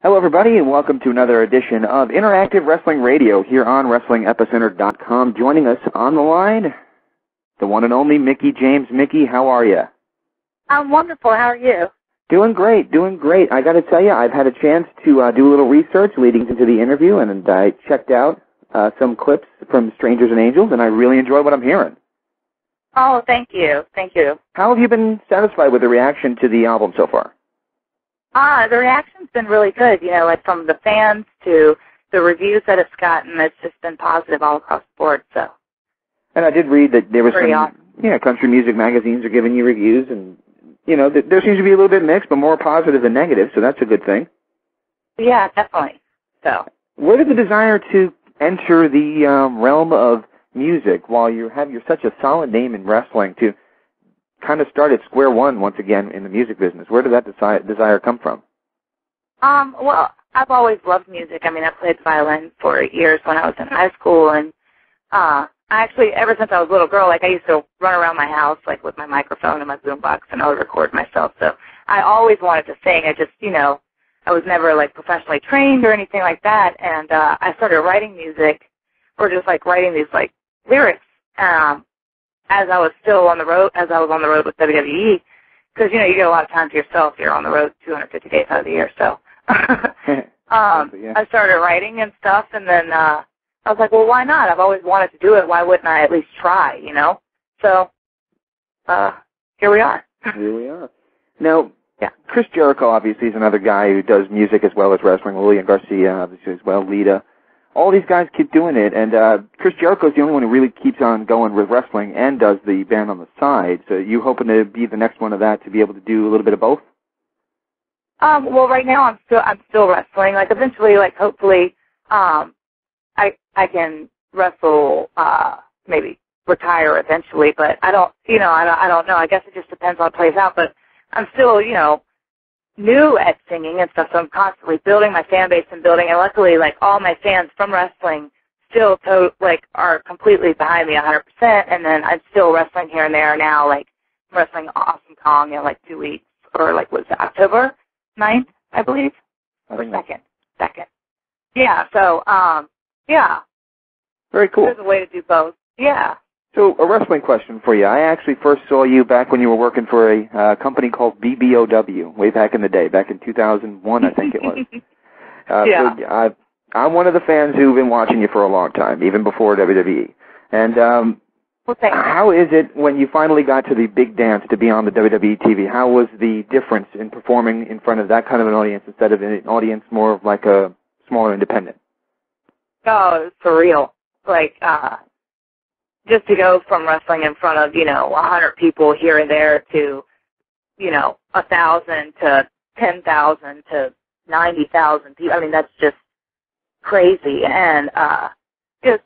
Hello, everybody, and welcome to another edition of Interactive Wrestling Radio here on WrestlingEpicenter.com. Joining us on the line, the one and only Mickie James. Mickie, how are you? I'm wonderful. How are you? Doing great, doing great. I got to tell you, I've had a chance to do a little research leading into the interview, and I checked out some clips from Strangers and Angels, and I really enjoy what I'm hearing. Oh, thank you. Thank you. How have you been satisfied with the reaction to the album so far? The reaction's been really good, like from the fans to the reviews that it's gotten. It's just been positive all across the board, so. And I did read that there was some, awesome. Country music magazines are giving you reviews, and, there seems to be a little bit mixed, but more positive than negative, so that's a good thing. Yeah, definitely. So. Where did the desire to enter the realm of music while you're such a solid name in wrestling to kind of start at square one once again in the music business? Where did that desire come from? Well, I've always loved music. I mean, I played violin for years when I was in high school, and I actually, ever since I was a little girl, I used to run around my house, with my microphone and my boombox, and I would record myself. So I always wanted to sing. I just, I was never, professionally trained or anything like that, and I started writing music, or just, writing these, lyrics, as I was on the road with WWE, because, you get a lot of time to yourself. You're on the road 250 days out of the year, so I started writing and stuff, and then I was like, well, why not? I've always wanted to do it. Why wouldn't I at least try, So here we are. Here we are. Now, Chris Jericho obviously is another guy who does music as well as wrestling. Lillian Garcia obviously as well, Lita. All these guys keep doing it, and Chris Jericho's the only one who really keeps on going with wrestling and does the band on the side. So you hoping to be the next one of that, to be able to do a little bit of both? Well, right now I'm still wrestling. Eventually, hopefully, I can wrestle, maybe retire eventually. But I don't know. I guess it just depends on how it plays out. But I'm still, new at singing and stuff, so I'm constantly building my fan base and building, and luckily, all my fans from wrestling still, are completely behind me 100%, and then I'm still wrestling here and there now, wrestling Awesome Kong in, 2 weeks, or, was it October 9th, I believe? Or second. Yeah, so, yeah. Very cool. There's a way to do both. Yeah. So, a wrestling question for you. I actually first saw you back when you were working for a company called BBOW, way back in the day, back in 2001, I think it was. Yeah. So I'm one of the fans who've been watching you for a long time, even before WWE. And well, thank you. How is it when you finally got to the big dance to be on the WWE TV? How was the difference in performing in front of that kind of an audience instead of an audience more of like a smaller independent? Oh, it was surreal. Just to go from wrestling in front of, 100 people here and there to, 1,000 to 10,000 to 90,000 people. I mean, that's just crazy. And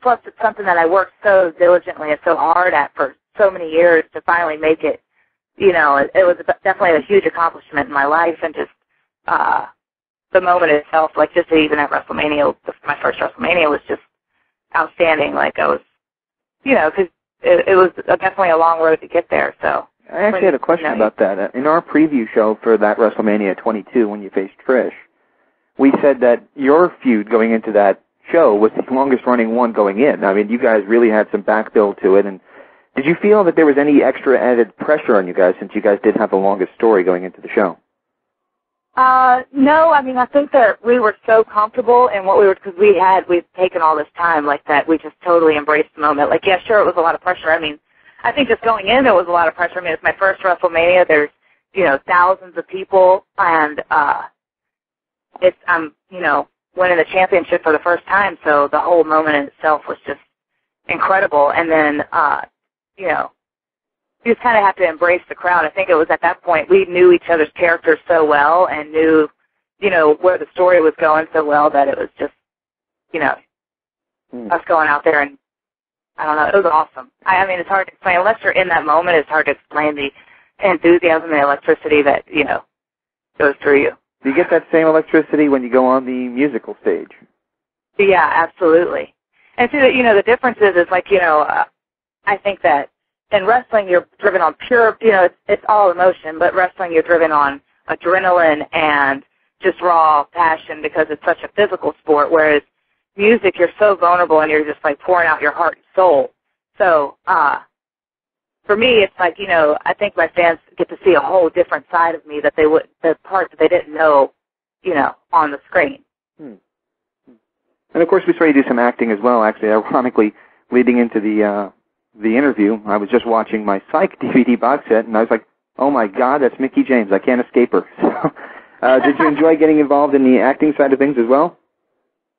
plus it's something that I worked so diligently and so hard at for so many years to finally make it. It was definitely a huge accomplishment in my life, and just the moment itself, just even at WrestleMania, my first WrestleMania was just outstanding. I was, because it was definitely a long road to get there. So I actually had a question about that. In our preview show for that WrestleMania 22, when you faced Trish, we said that your feud going into that show was the longest-running one going in. I mean, you guys really had some backbuild to it. And did you feel that there was any extra added pressure on you guys, since you guys did have the longest story going into the show? No, I mean, I think that we were so comfortable in what we were, because we'd taken all this time that we just totally embraced the moment. Yeah, sure, it was a lot of pressure. I mean, I think just going in, there was a lot of pressure. I mean, it's my first WrestleMania. There's, thousands of people, and I'm, winning the championship for the first time, so the whole moment in itself was just incredible. And then, you just kind of have to embrace the crowd. I think it was at that point we knew each other's characters so well and knew, where the story was going so well that it was just, us going out there, and I don't know, it was awesome. I mean, it's hard to explain. Unless you're in that moment, it's hard to explain the enthusiasm and the electricity that, goes through you. Do you get that same electricity when you go on the musical stage? Yeah, absolutely. And so, the difference is I think that in wrestling, you're driven on pure, it's all emotion, but wrestling, you're driven on adrenaline and just raw passion because it's such a physical sport, whereas music, you're so vulnerable and you're just like pouring out your heart and soul. So for me, it's like, you know, I think my fans get to see a whole different side of me that they would, the part that they didn't know, you know, on the screen. And of course, we saw you do some acting as well. Actually, ironically, leading into the interview, I was just watching my Psych DVD box set, and I was like, "Oh my God, that's Mickie James! I can't escape her." So, did you enjoy getting involved in the acting side of things as well?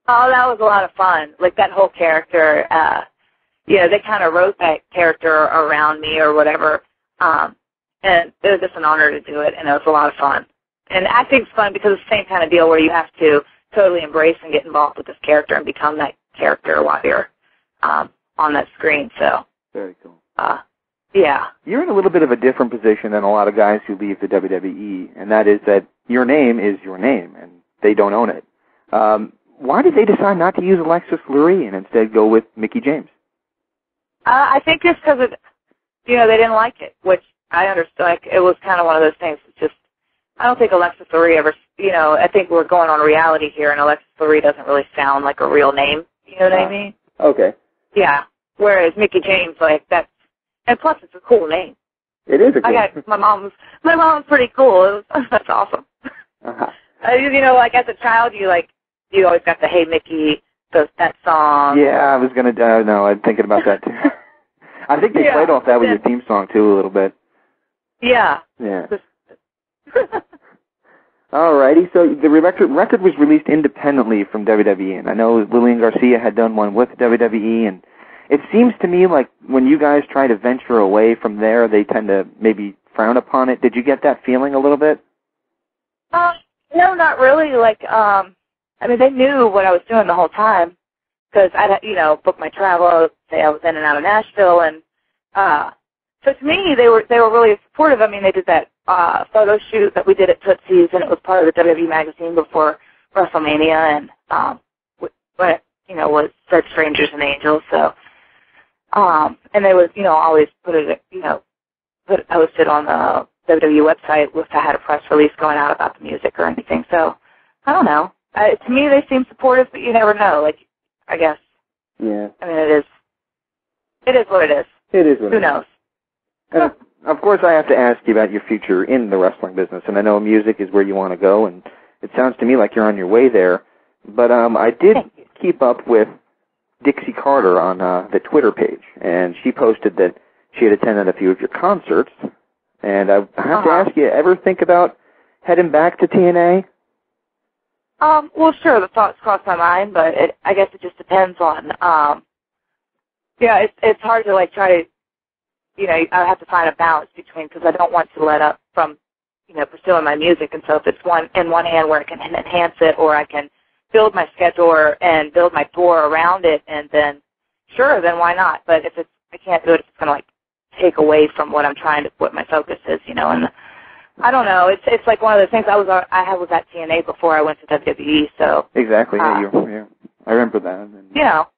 Oh, that was a lot of fun. Like that whole character. You know, they kind of wrote that character around me or whatever, and it was just an honor to do it, and it was a lot of fun. And acting's fun because it's the same kind of deal where you have to totally embrace and get involved with this character and become that character while you're on that screen. So very cool. Yeah. You're in a little bit of a different position than a lot of guys who leave the WWE, and that is that your name is your name, and they don't own it. Why did they decide not to use Alexis Lurie and instead go with Mickie James? I think just because you know, they didn't like it, which I understood. Like, it was kind of one of those things. It's just, I don't think Alexis Lurie ever, you know, I think we're going on reality here, and Alexis Lurie doesn't really sound like a real name. You know what I mean? Okay. Yeah. Whereas Mickie James, like, that's, and plus it's a cool name. It is a cool name. My mom's pretty cool. That's awesome. You know, like, as a child, you always got the Hey Mickey, that song. Yeah, I was going to, no, I'm thinking about that too. I think they played off that with your theme song too a little bit. Yeah. Yeah. Alrighty, so the record was released independently from WWE, and I know Lillian Garcia had done one with WWE, and it seems to me like when you guys try to venture away from there, they tend to maybe frown upon it. Did you get that feeling a little bit? No, not really. Like, I mean, they knew what I was doing the whole time because I'd, you know, book my travel, say I was in and out of Nashville, and so to me, they were really supportive. I mean, they did that photo shoot that we did at Tootsie's, and it was part of the WWE magazine before WrestleMania, and what you know was said Strangers and Angels. So, and they would, you know, always put it, you know, posted on the WWE website if I had a press release going out about the music or anything. So, I don't know. To me, they seem supportive, but you never know. Like, I guess. Yeah. I mean, it is what it is. It is what it is. Who knows? And of course, I have to ask you about your future in the wrestling business, and I know music is where you want to go, and it sounds to me like you're on your way there. But I did keep up with Dixie Carter on the Twitter page, and she posted that she had attended a few of your concerts, and I have to ask you, ever think about heading back to TNA? Well, sure, the thoughts cross my mind, but I guess it just depends on, yeah, it's hard to, like, try to, you know, I have to find a balance between, because I don't want to let up from, you know, pursuing my music, and so if it's in one hand where I can enhance it, or I can build my schedule and build my tour around it, and then, sure, then why not? But if I can't do it, if it's going to, like, take away from what I'm trying to, what my focus is, you know, and I don't know. It's like one of those things. I was at TNA before I went to WWE, so. Exactly. Yeah, I remember that. And you know.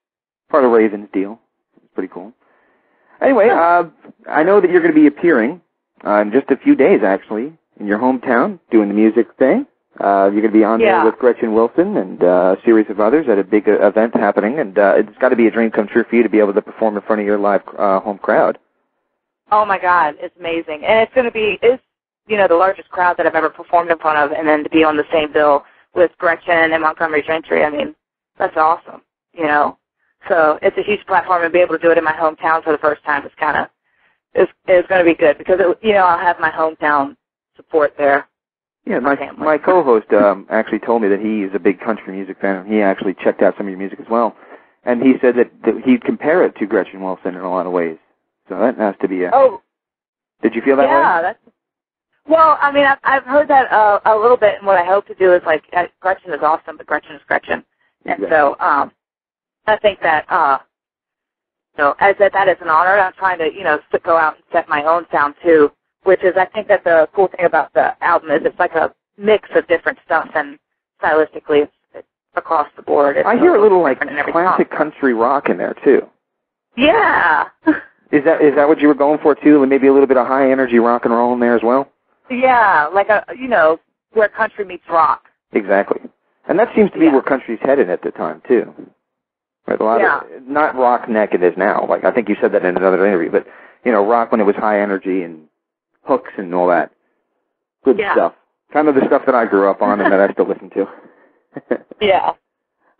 Part of Raven's deal. It's pretty cool. Anyway, I know that you're going to be appearing in just a few days, actually, in your hometown, doing the music thing. You're going to be on there with Gretchen Wilson and a series of others at a big event happening, and it's got to be a dream come true for you to be able to perform in front of your live home crowd. Oh my God, it's amazing, and it's going to be you know, the largest crowd that I've ever performed in front of, and then to be on the same bill with Gretchen and Montgomery Gentry, I mean, that's awesome, you know. So it's a huge platform, and be able to do it in my hometown for the first time is kind of, it's going to be good, because, you know, I'll have my hometown support there. Yeah, my co-host actually told me that he is a big country music fan, and he actually checked out some of your music as well. And he said that he'd compare it to Gretchen Wilson in a lot of ways. So that has to be a... Oh. Did you feel that way? Yeah, that's... Well, I mean, I've heard that a little bit, and what I hope to do is, like, Gretchen is awesome, but Gretchen is Gretchen. And so I think that, you know, as that is an honor, I'm trying to, you know, go out and set my own sound, too, which is, I think that the cool thing about the album is it's like a mix of different stuff, and stylistically it's across the board. I hear a little, like, classic country rock in there, too. Yeah. Is that what you were going for, too? Maybe a little bit of high-energy rock and roll in there as well? Yeah, like you know, where country meets rock. Exactly. And that seems to be where country's headed at the time, too. Right? A lot of, not rock neck it is now. Like, I think you said that in another interview, but, you know, rock when it was high energy and hooks and all that. Good stuff. Kind of the stuff that I grew up on and that I still listen to. Yeah.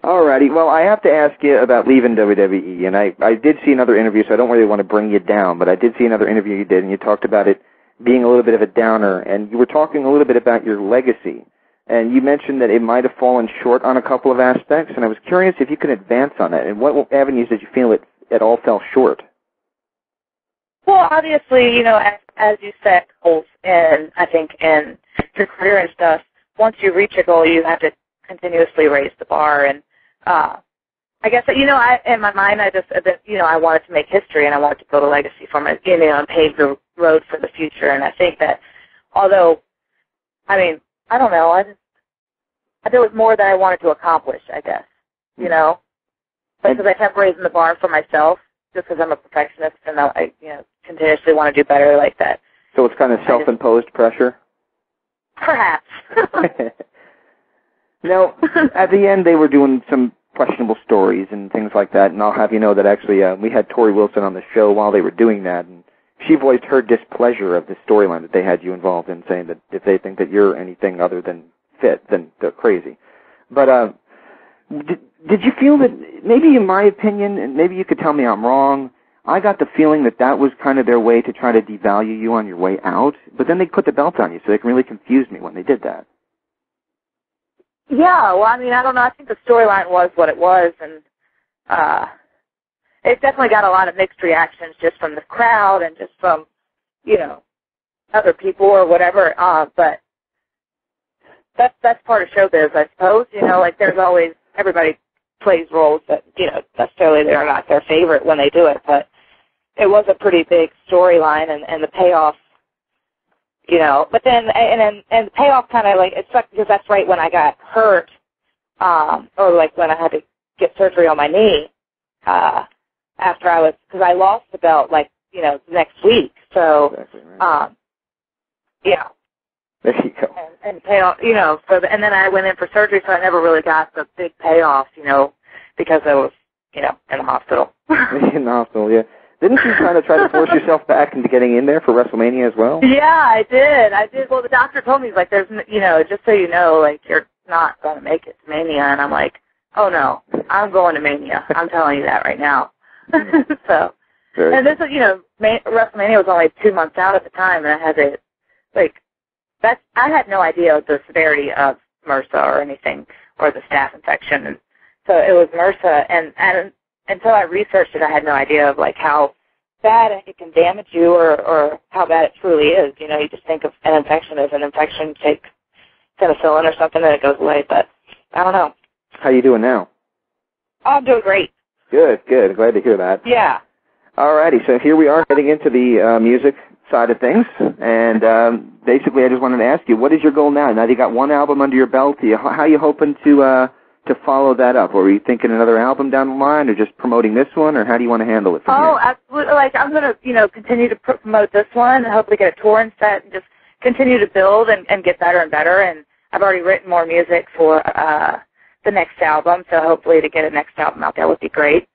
Alrighty. Well, I have to ask you about leaving WWE, and I did see another interview, so I don't really want to bring you down, but I did see another interview you did, and you talked about it being a little bit of a downer, and you were talking a little bit about your legacy. And you mentioned that it might have fallen short on a couple of aspects, and I was curious if you could advance on that. And what avenues did you feel it all fell short? Well, obviously, you know, as you set goals, and I think in your career and stuff, once you reach a goal, you have to continuously raise the bar. And I guess, you know, in my mind, I wanted to make history, and I wanted to build a legacy for my, you know, and pave the road for the future. And I think that, although, I mean, I don't know. There was more that I wanted to accomplish, I guess, you know. But because I kept raising the bar for myself, just because I'm a perfectionist and I, you know, continuously want to do better like that. So it's kind of self-imposed pressure? Perhaps. Now, at the end, they were doing some questionable stories and things like that, and I'll have you know that actually we had Tori Wilson on the show while they were doing that, and she voiced her displeasure of the storyline that they had you involved in, saying that if they think that you're anything other than fit, then they're crazy. But did you feel that, maybe in my opinion, and maybe you could tell me I'm wrong, I got the feeling that that was kind of their way to try to devalue you on your way out, but then they put the belt on you, so they really confused me when they did that. Yeah, well, I mean, I don't know. I think the storyline was what it was, and it definitely got a lot of mixed reactions just from the crowd and just from, you know, other people or whatever. But that's part of showbiz, I suppose. You know, like there's always, everybody plays roles that, you know, necessarily they're not their favorite when they do it. But it was a pretty big storyline, and the payoff, you know. But then and the payoff kind of like, it sucked because that's right when I got hurt, or like when I had to get surgery on my knee. Because I lost the belt, like, you know, next week. So, exactly, right. Yeah. There you go. And payoff, you know, and then I went in for surgery, so I never really got the big payoff, you know, because I was, you know, in the hospital. In the hospital, yeah. Didn't you kind of try to force yourself back into getting in there for WrestleMania as well? Yeah, I did. Well, the doctor told me, like, there's, you know, just so you know, like, you're not going to make it to Mania. And I'm like, oh, no, I'm going to Mania. I'm telling you that right now. So, and this is, you know, WrestleMania was only 2 months out at the time, and I had to, like, I had no idea of the severity of MRSA or anything, or the staph infection. And so it was MRSA, and until I researched it, I had no idea of, like, how bad it can damage you or how bad it truly is. You know, you just think of an infection as an infection, take penicillin or something, and it goes away. But I don't know. How you doing now? Oh, I'm doing great. Good. Glad to hear that. Yeah. Alrighty, so here we are getting into the music side of things, and basically I just wanted to ask you, what is your goal now? Now that you got one album under your belt, how are you hoping to follow that up? Or are you thinking another album down the line, or just promoting this one, or how do you want to handle it from here? Absolutely. Like, I'm going to, you know, continue to promote this one and hopefully get a touring set and just continue to build and get better and better. And I've already written more music for the next album, so hopefully to get a next album out there would be great.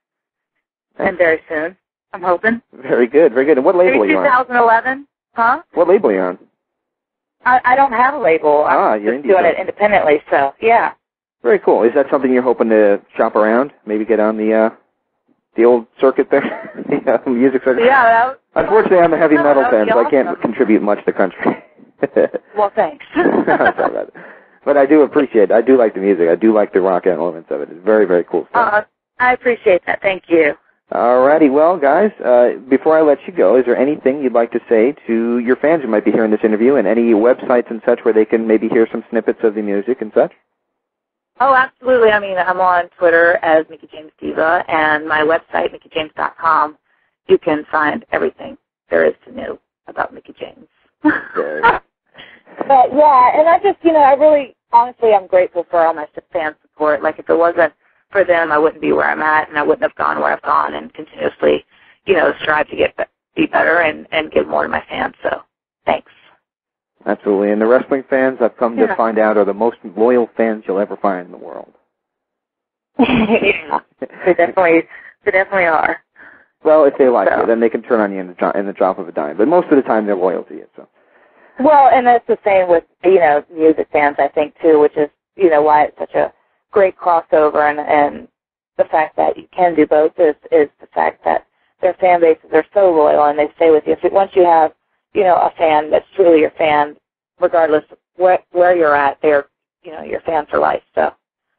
And very soon, I'm hoping. Very good. And what label are you on? 2011. Huh? What label are you on? I don't have a label. I'm you're just doing it independently, so yeah. Very cool. Is that something you're hoping to shop around? Maybe get on the old circuit there, the music circuit? Yeah. Unfortunately, I'm a heavy metal fan, so I can't contribute much to the country. Well, thanks. Sorry about it. But I do appreciate it. I do like the music. I do like the rock elements of it. It's very, very cool stuff. I appreciate that. Thank you. Alrighty, well, guys, before I let you go, is there anything you'd like to say to your fans who might be hearing this interview, and any websites and such where they can maybe hear some snippets of the music and such? Oh, absolutely. I mean, I'm on Twitter as Mickie James Diva, and my website, mickiejames.com. You can find everything there is to know about Mickie James. But, yeah, and I just, you know, I really, honestly, I'm grateful for all my fan support. Like, if it wasn't for them, I wouldn't be where I'm at, and I wouldn't have gone where I've gone, and continuously, you know, strive to be better and give more to my fans. So, thanks. Absolutely. And the wrestling fans, I've come to find out, are the most loyal fans you'll ever find in the world. Yeah, they definitely are. Well, if they like you, then they can turn on you in the drop of a dime. But most of the time, they're loyal to you. So. Well, and that's the same with, music fans, I think, too, which is, why it's such a great crossover, and the fact that you can do both is the fact that their fan bases are so loyal and they stay with you. Once you have, a fan that's truly your fan, regardless of where you're at, they're, your fan for life. So.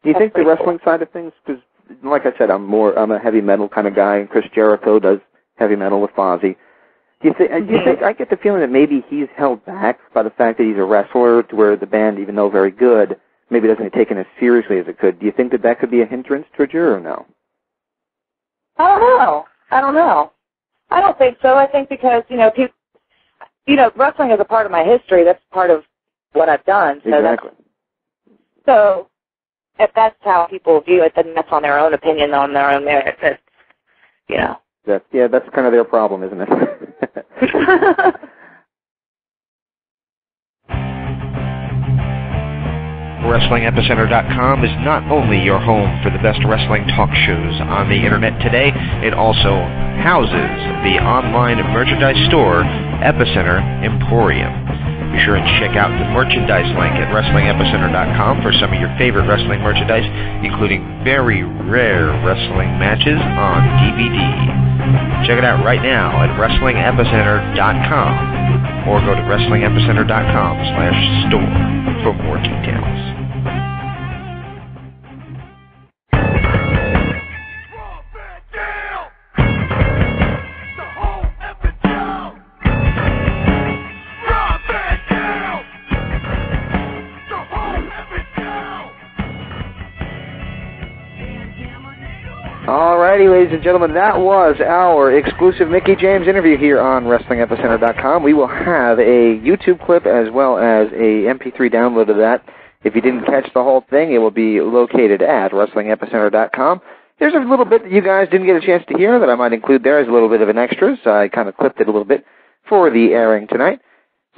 Do you think the wrestling side of things, because like I said, I'm a heavy metal kind of guy, and Chris Jericho does heavy metal with Fozzy. Do you think I get the feeling that maybe he's held back by the fact that he's a wrestler, to where the band, even though very good, maybe doesn't get taken as seriously as it could? Do you think that could be a hindrance towards you, or no? I don't know. I don't think so. I think because, wrestling is a part of my history. That's part of what I've done. So exactly. So if that's how people view it, then that's on their own opinion, on their own merit. That's kind of their problem, isn't it? WrestlingEpicenter.com is not only your home for the best wrestling talk shows on the internet today, it also houses the online merchandise store, Epicenter Emporium. Be sure and check out the merchandise link at WrestlingEpicenter.com for some of your favorite wrestling merchandise, including very rare wrestling matches on DVD. Check it out right now at WrestlingEpicenter.com or go to WrestlingEpicenter.com/store for more details. Alrighty, ladies and gentlemen, that was our exclusive Mickie James interview here on WrestlingEpicenter.com. We will have a YouTube clip as well as a MP3 download of that. If you didn't catch the whole thing, it will be located at WrestlingEpicenter.com. There's a little bit that you guys didn't get a chance to hear that I might include there as a little bit of an extra, so I kind of clipped it a little bit for the airing tonight.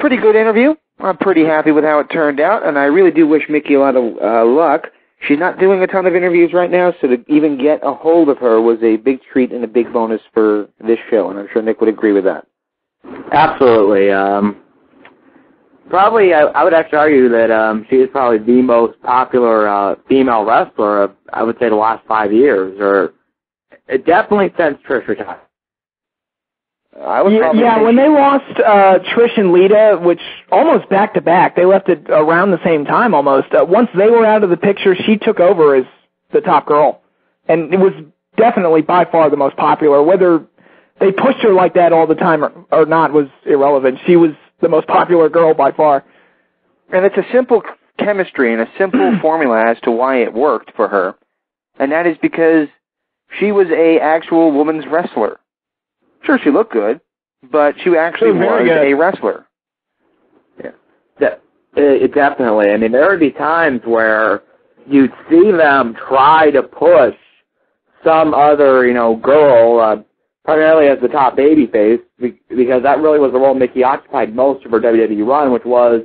Pretty good interview. I'm pretty happy with how it turned out, and I really do wish Mickie a lot of luck. She's not doing a ton of interviews right now, so to even get a hold of her was a big treat and a big bonus for this show, and I'm sure Nick would agree with that. Absolutely. Probably, I would actually argue that she is probably the most popular female wrestler of, I would say, the last 5 years, or definitely since Trish retired. When they lost Trish and Lita, which almost back-to-back, they left it around the same time almost. Once they were out of the picture, she took over as the top girl. And it was definitely by far the most popular. Whether they pushed her like that all the time or not was irrelevant. She was the most popular girl by far. And it's a simple chemistry and a simple formula as to why it worked for her. And that is because she was a actual woman's wrestler. Sure, she looked good, but she actually was a wrestler. Yeah, definitely. I mean, there would be times where you'd see them try to push some other, girl, primarily as the top babyface, because that really was the role Mickie occupied most of her WWE run, which was,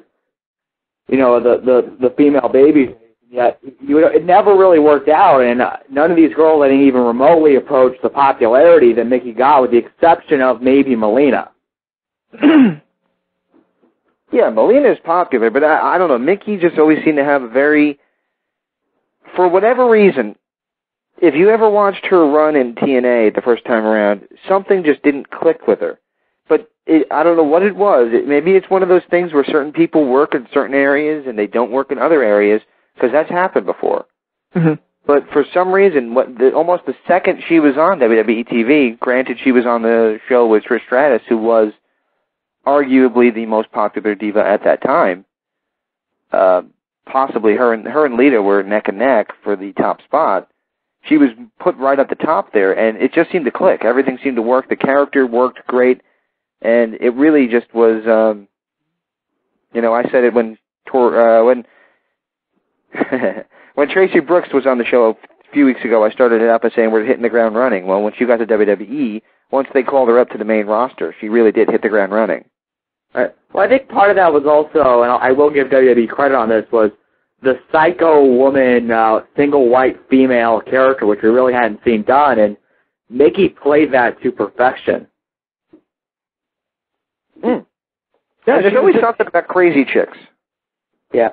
the female baby. Yet it never really worked out, and none of these girls, I think, even remotely approached the popularity that Mickie got, with the exception of maybe Melina. Yeah, Melina is popular, but I don't know. Mickie just always seemed to have for whatever reason, if you ever watched her run in TNA the first time around, something just didn't click with her. But I don't know what it was. Maybe it's one of those things where certain people work in certain areas and they don't work in other areas, because that's happened before. Mm-hmm. But for some reason, almost the second she was on WWE TV, granted she was on the show with Trish Stratus, who was arguably the most popular diva at that time. Possibly her and Lita were neck and neck for the top spot. She was put right at the top there, and it just seemed to click. Everything seemed to work. The character worked great, and it really just was. I said it when Tracy Brooks was on the show a few weeks ago. I started it up by saying we're hitting the ground running. Well, when she got to WWE, once they called her up to the main roster, she really did hit the ground running. Well, I think part of that was also, and I will give WWE credit on this, was the psycho woman, single white female character, which we really hadn't seen done, and Mickie played that to perfection. Yeah, there's always something about crazy chicks. Yeah.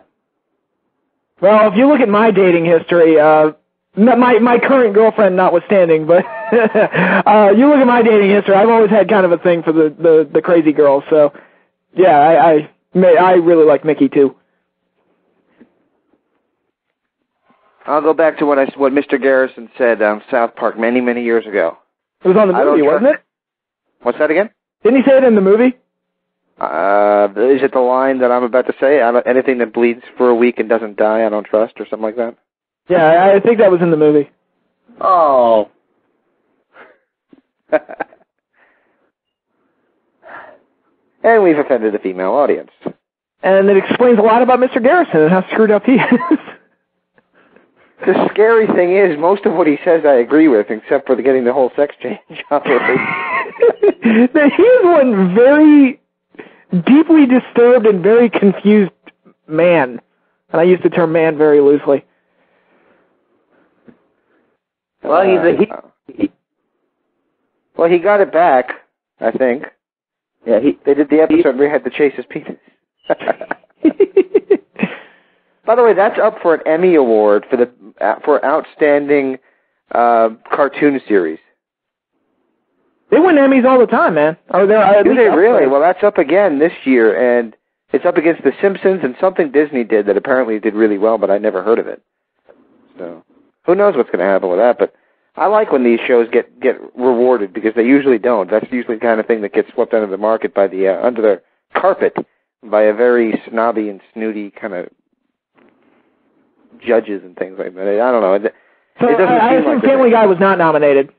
Well, if you look at my dating history, my current girlfriend notwithstanding, but you look at my dating history, I've always had kind of a thing for the crazy girls. So, yeah, I really like Mickie too. I'll go back to what Mr. Garrison said on South Park many, many years ago. It was on the movie, wasn't it? What's that again? Didn't he say it in the movie? Is it the line that I'm about to say? Anything that bleeds for a week and doesn't die, I don't trust, or something like that? Yeah, I think that was in the movie. Oh. And we've offended the female audience. And it explains a lot about Mr. Garrison and how screwed up he is. The scary thing is, most of what he says I agree with, except for getting the whole sex change operation. He's one very deeply disturbed and very confused man. And I use the term man very loosely. Well, Well, he got it back, I think. Yeah, they did the episode where he had to chase his penis. By the way, that's up for an Emmy Award for outstanding cartoon series. They win Emmys all the time, man. Do they really? Well, that's up again this year, and it's up against The Simpsons and something Disney did that apparently did really well, but I never heard of it. So who knows what's going to happen with that? But I like when these shows get rewarded because they usually don't. That's usually the kind of thing that gets swept under the market by under the carpet by a very snobby and snooty kind of judges and things like that. I don't know. I assume Family Guy was not nominated.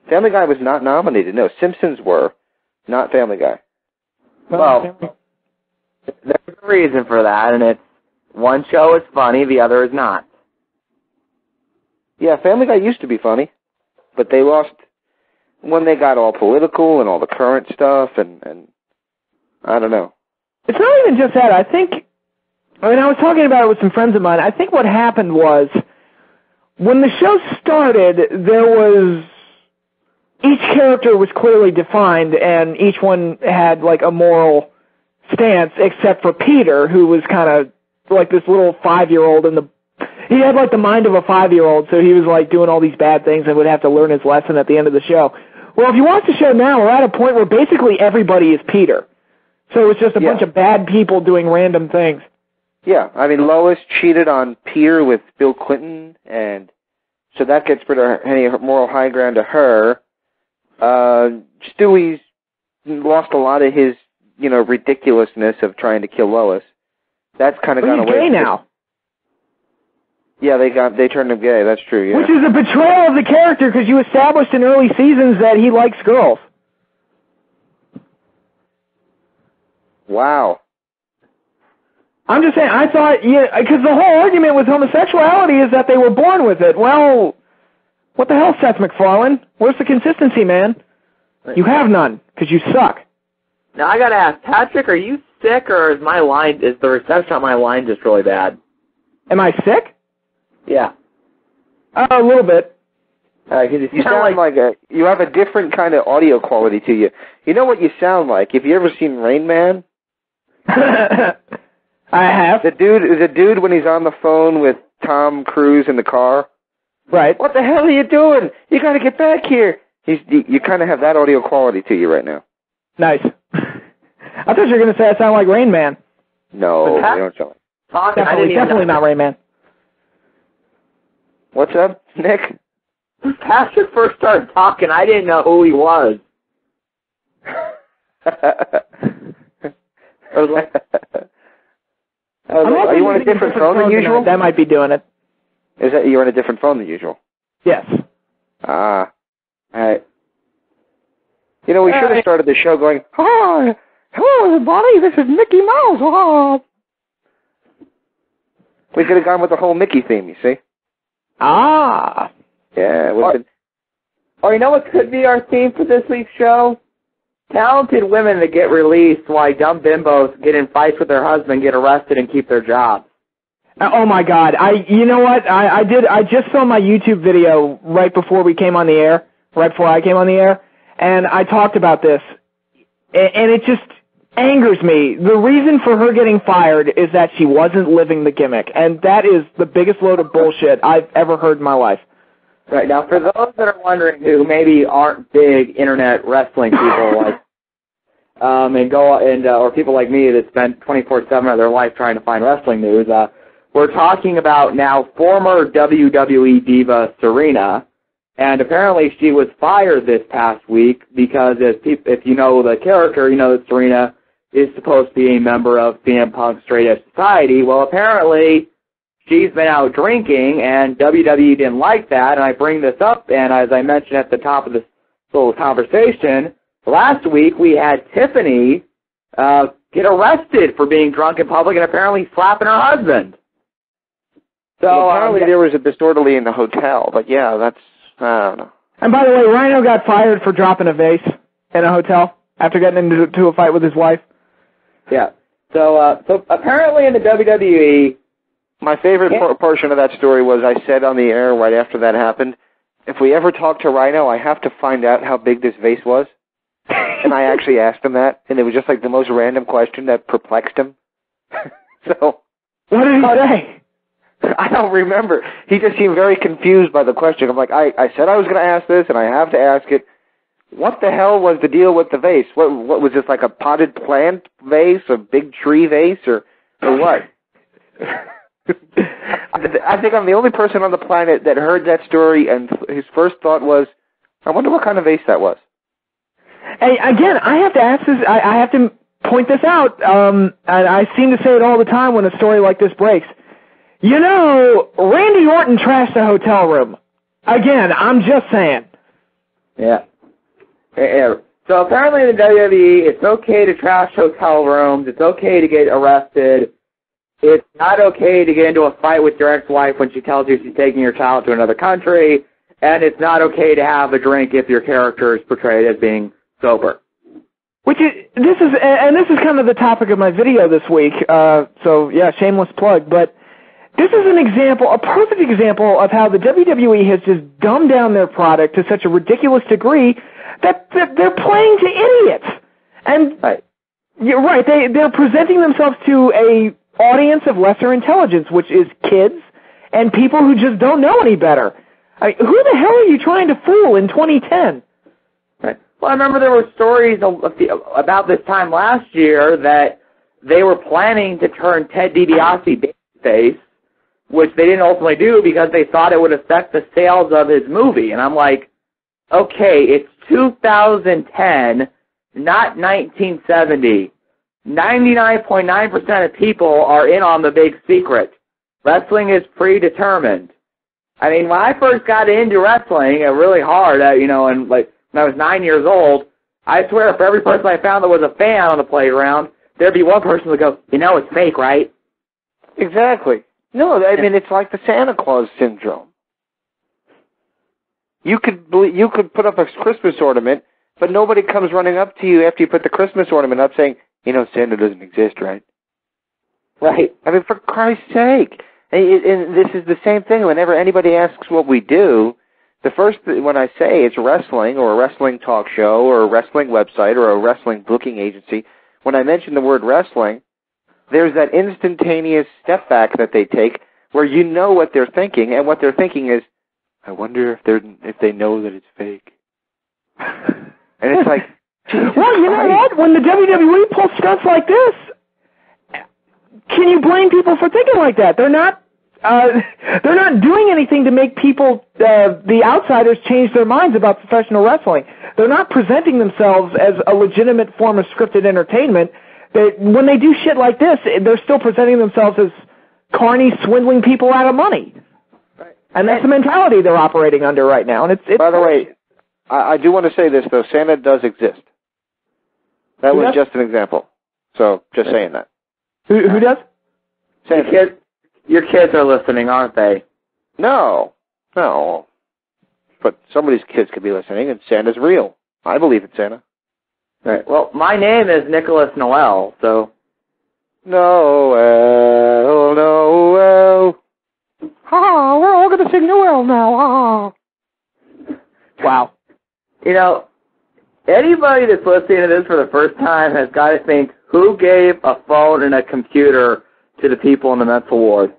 Family Guy was not nominated. No, Simpsons were, not Family Guy. Well, there's a reason for that, and it's one show is funny, the other is not. Yeah, Family Guy used to be funny, but they lost when they got all political and all the current stuff, and I don't know. It's not even just that. I was talking about it with some friends of mine. I think what happened was, when the show started, each character was clearly defined, and each one had, like, a moral stance, except for Peter, who was kind of like this little 5-year-old he had, like, the mind of a 5-year-old, so he was, like, doing all these bad things and would have to learn his lesson at the end of the show. Well, if you watch the show now, we're at a point where basically everybody is Peter. So it's just a bunch of bad people doing random things. Yeah, I mean, Lois cheated on Peter with Bill Clinton, and so that gets rid of any moral high ground to her. Stewie's lost a lot of his, ridiculousness of trying to kill Lois. That's kind of gone away. He's gay now. Yeah, they turned him gay. That's true. Yeah. Which is a betrayal of the character because you established in early seasons that he likes girls. Wow. I'm just saying, I thought, because the whole argument with homosexuality is that they were born with it. Well, what the hell, Seth MacFarlane? Where's the consistency, man? You have none, because you suck. Now, I gotta ask, Patrick, are you sick, or is the reception on my line just really bad? Am I sick? Yeah. A little bit. You sound like you have a different kind of audio quality to you. You know what you sound like? Have you ever seen Rain Man? I have. The dude when he's on the phone with Tom Cruise in the car. Right. What the hell are you doing? You got to get back here. You kind of have that audio quality to you right now. Nice. I thought you were going to say I sound like Rain Man. No, you don't sound like. Definitely not Rain Man. What's up, Nick? Patrick first started talking, I didn't know who he was. I was like, are you on a different phone than usual? That might be doing it. Is that you're on a different phone than usual? Yes. All right. We should have started the show going, "Hi, hello everybody, this is Mickey Mouse." Oh. We could have gone with the whole Mickey theme, you see? Ah. Yeah. You know what could be our theme for this week's show? talented women that get released while dumb bimbos get in fights with their husband, get arrested, and keep their jobs. Oh my God! You know what? I just saw my YouTube video right before we came on the air, right before I came on the air, and I talked about this, and it just angers me. The reason for her getting fired is that she wasn't living the gimmick, and that is the biggest load of bullshit I've ever heard in my life. Right, now for those that are wondering who maybe aren't big internet wrestling people like or people like me that spend 24/7 of their life trying to find wrestling news, we're talking about now former WWE diva Serena, and apparently she was fired this past week because if you know the character, you know that Serena is supposed to be a member of CM Punk's Straight Edge Society. Well, apparently she's been out drinking, and WWE didn't like that, and I bring this up, and as I mentioned at the top of this little conversation, last week we had Tiffany get arrested for being drunk in public and apparently slapping her husband. So well, apparently there was a disorderly in the hotel, but yeah, that's, I don't know. And by the way, Rhino got fired for dropping a vase in a hotel after getting into a fight with his wife. Yeah. So apparently in the WWE, my favorite portion of that story was I said on the air right after that happened, if we ever talk to Rhino, I have to find out how big this vase was. And I actually asked him that, and it was just like the most random question that perplexed him. So, what did he say? I don't remember. He just seemed very confused by the question. I'm like, I said I was going to ask this, and I have to ask it. What the hell was the deal with the vase? What was this, like a potted plant vase, a big tree vase, or what? I think I'm the only person on the planet that heard that story, and his first thought was, I wonder what kind of vase that was. Hey, again, I have to ask this. I have to point this out, and I seem to say it all the time when a story like this breaks. You know, Randy Orton trashed a hotel room. Again, I'm just saying. Yeah. So apparently in the WWE, it's okay to trash hotel rooms. It's okay to get arrested. It's not okay to get into a fight with your ex-wife when she tells you she's taking your child to another country. And it's not okay to have a drink if your character is portrayed as being sober. This is kind of the topic of my video this week. So yeah, shameless plug. But this is an example, a perfect example of how the WWE has just dumbed down their product to such a ridiculous degree that they're playing to idiots. And right. You're right. They're presenting themselves to a audience of lesser intelligence, which is kids and people who just don't know any better. I mean, who the hell are you trying to fool in 2010? Right. Well, I remember there were stories about this time last year that they were planning to turn Ted DiBiase babyface, which they didn't ultimately do because they thought it would affect the sales of his movie. And I'm like, okay, it's 2010, not 1970. 99.9% of people are in on the big secret. Wrestling is predetermined. I mean, when I first got into wrestling, really hard, and like when I was 9 years old, I swear for every person I found that was a fan on the playground, there'd be one person that would go, it's fake, right? Exactly. No, I mean, it's like the Santa Claus syndrome. You could put up a Christmas ornament, but nobody comes running up to you after you put the Christmas ornament up saying, Santa doesn't exist, right? Right. I mean, for Christ's sake. And this is the same thing. Whenever anybody asks what we do, when I say it's wrestling or a wrestling talk show or a wrestling website or a wrestling booking agency, when I mention the word wrestling, there's that instantaneous step back that they take where you know what they're thinking, and what they're thinking is, I wonder if they know that it's fake. And it's like, well, you know what? When the WWE pulls stunts like this, can you blame people for thinking like that? They're not doing anything to make people, the outsiders, change their minds about professional wrestling. They're not presenting themselves as a legitimate form of scripted entertainment. When they do shit like this, they're still presenting themselves as carny, swindling people out of money. Right. And that's the mentality they're operating under right now. And it's by the way, I do want to say this, though. Santa does exist. That was just an example. So, just saying that. Who does? Santa. Your kids are listening, aren't they? No. But somebody's kids could be listening, and Santa's real. I believe in Santa. Right. Well, my name is Nicholas Noel, so. Noel, Noel. Ah, we're all going to sing Noel now. Ah. Wow. You know, anybody that's listening to this for the first time has got to think, who gave a phone and a computer to the people in the mental ward?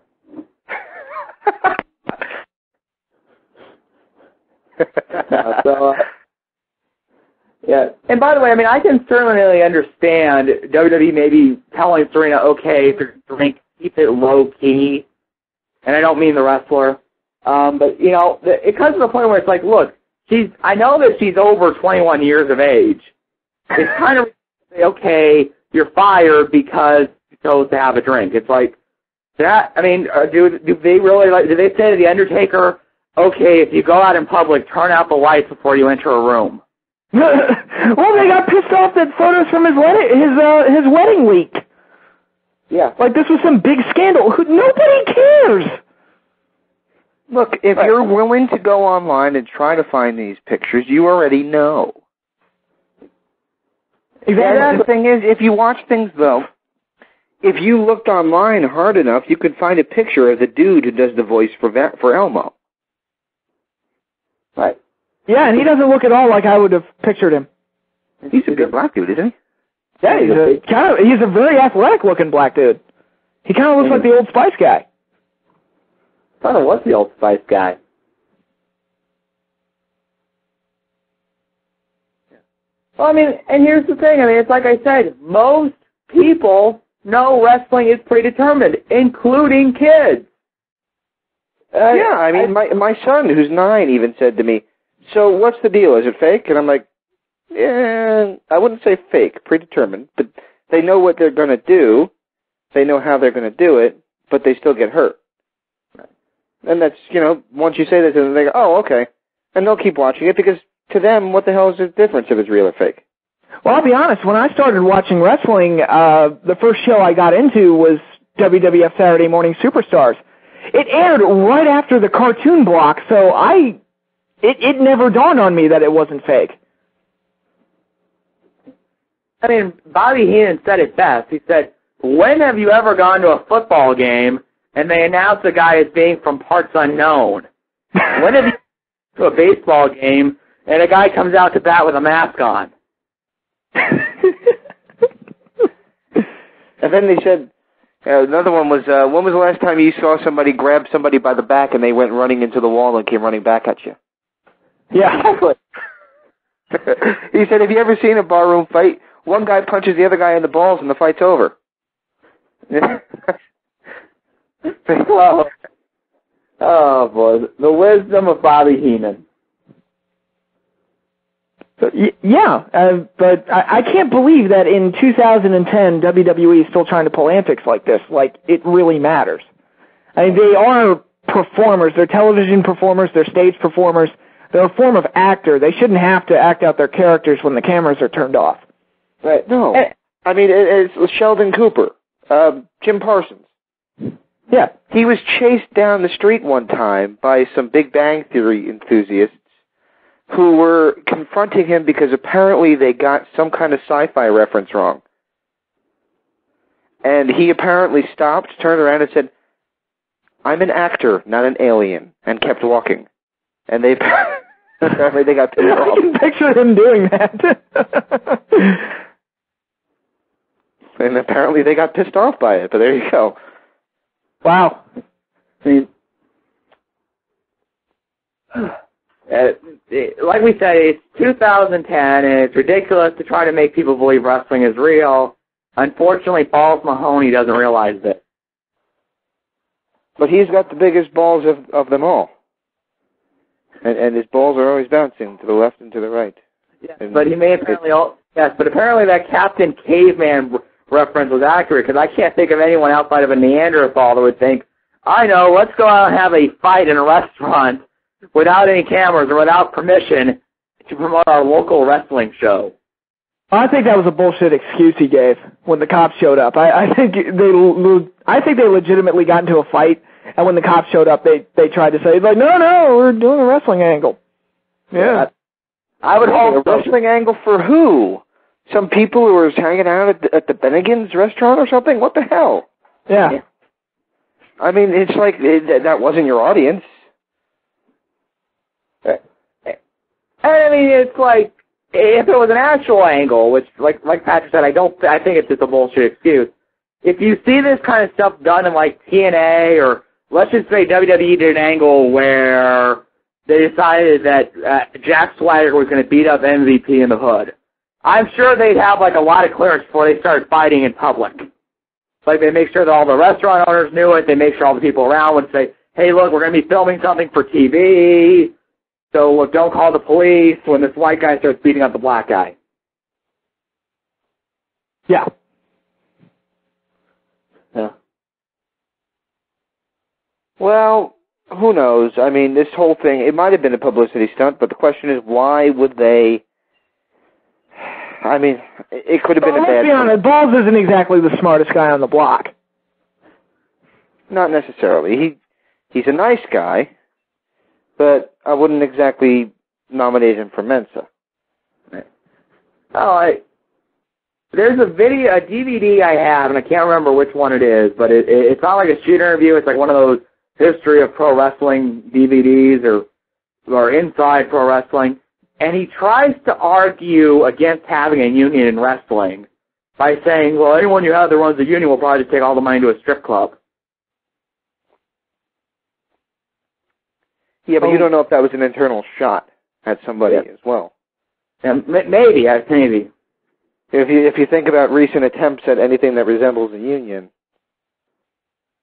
Yeah. And by the way, I mean, I can certainly understand WWE maybe telling Serena, okay, if you're drink, keep it low key. And I don't mean the wrestler. But, you know, it comes to the point where it's like, look, I know that she's over 21 years of age. It's kind of, okay, you're fired because you chose to have a drink. It's like, that, I mean, do they really, like, do they say to The Undertaker, okay, if you go out in public, turn out the lights before you enter a room? Well, they got pissed off that photos from his wedding leaked. Yeah. Like this was some big scandal. Nobody cares. Look, if you're willing to go online and try to find these pictures, you already know. Exactly. And the thing is, if you watch things, though, if you looked online hard enough, you could find a picture of the dude who does the voice for Elmo. Right. Yeah, and he doesn't look at all like I would have pictured him. He's a good black dude, isn't he? Yeah, he's a very athletic-looking black dude. He kind of looks like the Old Spice guy. I thought it was the Old Spice guy. Well, I mean, and here's the thing. I mean, it's like I said, most people know wrestling is predetermined, including kids. Yeah, I mean, my son, who's 9, even said to me, so what's the deal? Is it fake? And I'm like, yeah, I wouldn't say fake, predetermined, but they know what they're going to do. They know how they're going to do it, but they still get hurt. And that's, you know, once you say that to them, they go, oh, okay. And they'll keep watching it because to them, what the hell is the difference if it's real or fake? Well, I'll be honest. When I started watching wrestling, the first show I got into was WWF Saturday Morning Superstars. It aired right after the cartoon block, so it never dawned on me that it wasn't fake. I mean, Bobby Heenan said it best. He said, when have you ever gone to a football game and they announce a guy as being from parts unknown? When have you gone to a baseball game and a guy comes out to bat with a mask on? And then they said, another one was, when was the last time you saw somebody grab somebody by the back and they went running into the wall and came running back at you? Yeah. He said, have you ever seen a barroom fight? One guy punches the other guy in the balls and the fight's over. Oh, boy. The wisdom of Bobby Heenan. Yeah, but I can't believe that in 2010 WWE is still trying to pull antics like this. Like, it really matters. I mean, they are performers. They're television performers. They're stage performers. They're a form of actor. They shouldn't have to act out their characters when the cameras are turned off. Right. No. I mean, it's Sheldon Cooper, Jim Parsons. Yeah. He was chased down the street one time by some Big Bang Theory enthusiasts who were confronting him because apparently they got some kind of sci-fi reference wrong. And he apparently stopped, turned around and said, I'm an actor, not an alien, and kept walking. And they apparently they got pissed off. I can picture him doing that. And apparently they got pissed off by it, but there you go. Wow. I mean, like we said, it's 2010, and it's ridiculous to try to make people believe wrestling is real. Unfortunately, Balls Mahoney doesn't realize it. But he's got the biggest balls of them all. And his balls are always bouncing to the left and to the right. Yeah, but he may apparently... but apparently that Captain Caveman reference was accurate, because I can't think of anyone outside of a Neanderthal that would think, I know, let's go out and have a fight in a restaurant without any cameras or without permission to promote our local wrestling show. I think that was a bullshit excuse he gave when the cops showed up. I think they legitimately got into a fight, and when the cops showed up, they tried to say, like, no, we're doing a wrestling angle. Yeah. I would hold a wrestling angle for who? some people who were hanging out at the Bennigan's restaurant or something? What the hell? Yeah. I mean, it's like that wasn't your audience. I mean, it's like, if it was an actual angle, which, like Patrick said, I think it's just a bullshit excuse. If you see this kind of stuff done in, like, TNA, or let's just say WWE did an angle where they decided that Jack Swagger was going to beat up MVP in the Hood, I'm sure they'd have, like, a lot of clearance before they started fighting in public. Like, they make sure that all the restaurant owners knew it. They make sure all the people around would say, hey, look, we're going to be filming something for TV. So, look, don't call the police when this white guy starts beating up the black guy. Yeah. Yeah. Well, who knows? I mean, this whole thing, it might have been a publicity stunt, but the question is, why would they... I mean, it could have been a bad... Let's be honest, Balls isn't exactly the smartest guy on the block. Not necessarily. He's a nice guy, but I wouldn't exactly nominate him for Mensa. Oh, there's a DVD I have, and I can't remember which one it is, but it's not like a shoot interview. It's like one of those history of pro wrestling DVDs or inside pro wrestling. And he tries to argue against having a union in wrestling by saying, well, anyone you have that runs a union will probably just take all the money to a strip club. Yeah, but you don't know if that was an internal shot at somebody as well. And maybe. If you think about recent attempts at anything that resembles a union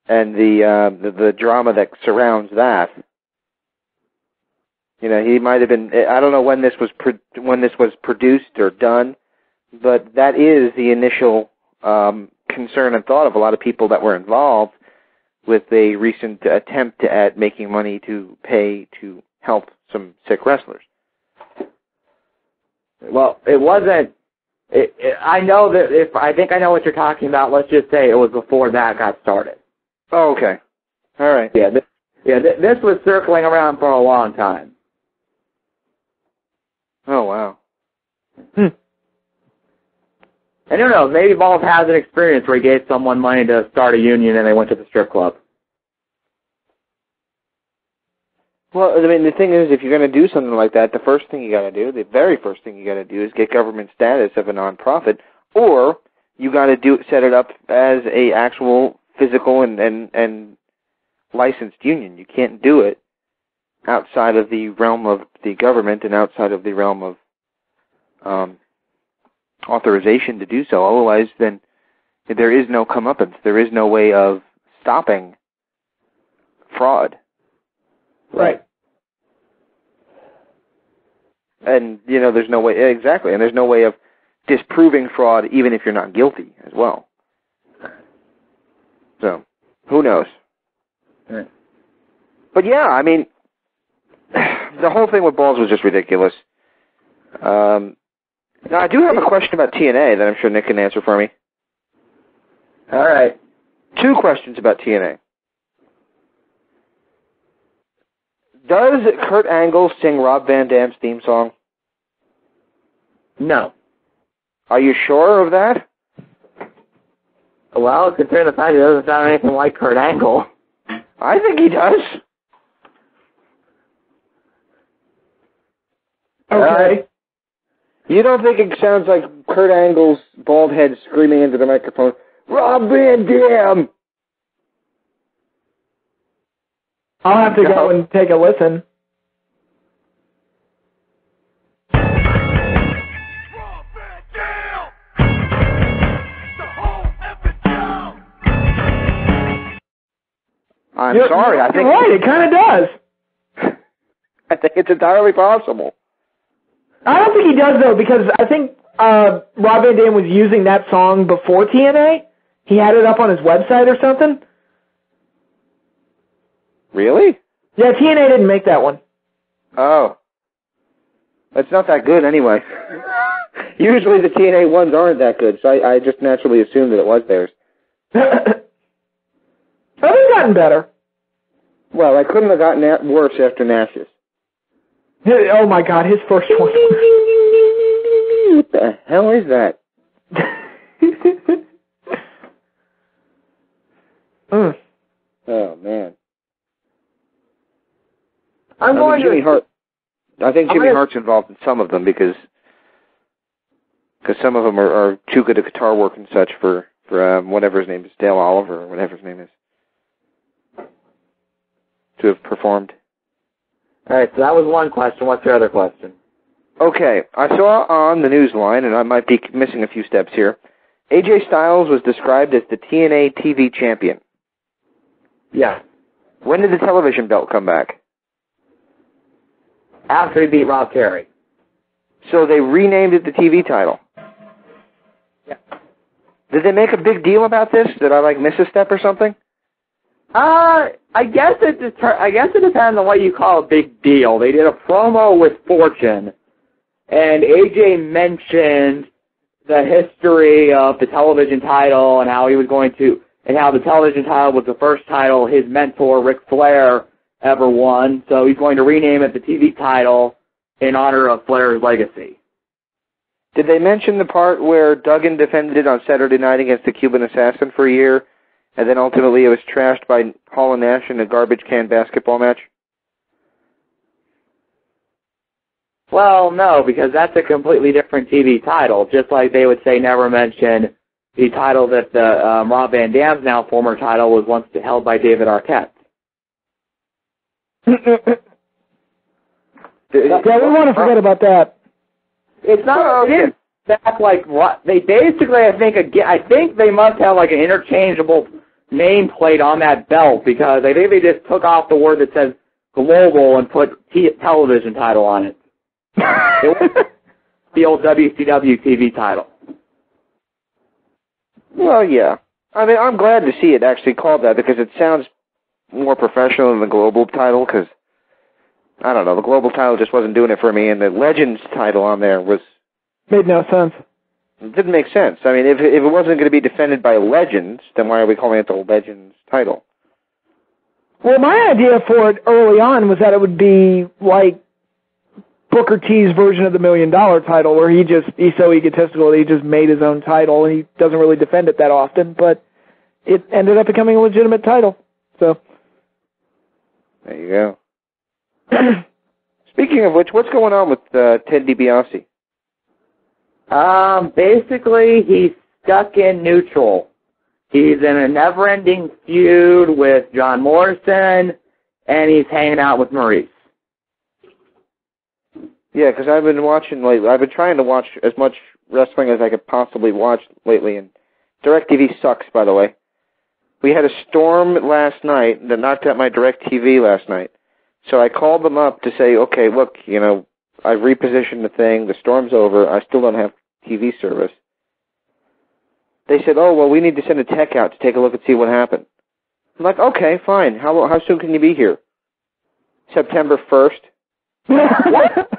and the drama that surrounds that, you know, he might have been. I don't know when this was produced or done, but that is the initial concern and thought of a lot of people that were involved with a recent attempt at making money to pay to help some sick wrestlers. Well, it wasn't. I know that I think I know what you're talking about. Let's just say it was before that got started. Oh, okay. All right. Yeah. This was circling around for a long time. Oh, wow. And who knows, maybe Balls has an experience where he gave someone money to start a union and they went to the strip club. Well, I mean, the thing is, if you're going to do something like that, the very first thing you got to do is get government status of a nonprofit, or you got to set it up as a actual physical and licensed union. You can't do it outside of the realm of the government and outside of the realm of authorization to do so. Otherwise, then there is no comeuppance. There is no way of stopping fraud. Right. And, you know, there's no way, exactly, and there's no way of disproving fraud even if you're not guilty as well. So, who knows? Right. But yeah, I mean, the whole thing with Balls was just ridiculous. Now, I do have a question about TNA that I'm sure Nick can answer for me. All right. 2 questions about TNA. Does Kurt Angle sing Rob Van Dam's theme song? No. Are you sure of that? Well, considering the fact he doesn't sound anything like Kurt Angle. I think he does. Okay. You don't think it sounds like Kurt Angle's bald head screaming into the microphone, Rob Van Dam! I'll have to go and take a listen. I'm sorry, I think... You're right, it kind of does. I think it's entirely possible. I don't think he does, though, because I think Rob Van Dam was using that song before TNA. He had it up on his website or something. Really? Yeah, TNA didn't make that one. Oh. It's not that good anyway. Usually the TNA ones aren't that good, so I just naturally assumed that it was theirs. Oh, they've gotten better. Well, I couldn't have gotten worse after Nash's. Oh my God, his first one. What the hell is that? Oh, man. I think Jimmy Hart's involved in some of them because some of them are too good at guitar work and such for whatever his name is, Dale Oliver or whatever his name is, to have performed. All right, so that was one question. What's your other question? Okay, I saw on the news line, and I might be missing a few steps here, AJ Styles was described as the TNA TV champion. Yeah. When did the television belt come back? After he beat Rob Terry. So they renamed it the TV title. Yeah. Did they make a big deal about this? Did I miss a step or something? I guess it depends on what you call a big deal. They did a promo with Fortune, and AJ mentioned the history of the television title and how the television title was the first title his mentor Ric Flair ever won. So he's going to rename it the TV title in honor of Flair's legacy. Did they mention the part where Duggan defended it on Saturday night against the Cuban Assassin for a year, and then ultimately it was trashed by Hall and Nash in a garbage can basketball match? Well, no, because that's a completely different TV title, just like they would say never mention the title that the Rob Van Dam's now former title was once held by David Arquette. Yeah, we want to forget about that. It's not back like what they basically. I think they must have an interchangeable nameplate on that belt because I think they just took off the word that says global and put television title on it. It was the old WCW TV title. Well, yeah. I mean, I'm glad to see it actually called that because it sounds more professional than the global title because, I don't know, the global title just wasn't doing it for me, and the Legends title on there made no sense. It didn't make sense. I mean, if it wasn't going to be defended by Legends, then why are we calling it the Legends title? Well, my idea for it early on was that it would be like Booker T's version of the $1 Million title, where he's so egotistical that he just made his own title, and he doesn't really defend it that often, but it ended up becoming a legitimate title. So there you go. Speaking of which, what's going on with Ted DiBiase? Basically, he's stuck in neutral. He's in a never-ending feud with John Morrison, and he's hanging out with Maurice. Yeah, because I've been watching lately. I've been trying to watch as much wrestling as I could possibly watch lately, and DirecTV sucks, by the way. We had a storm last night that knocked out my DirecTV last night. So I called them up to say, okay, look, I've repositioned the thing. The storm's over. I still don't have TV service. They said, oh, well, we need to send a tech out to take a look and see what happened. I'm like, okay, fine. How soon can you be here? September 1st. What?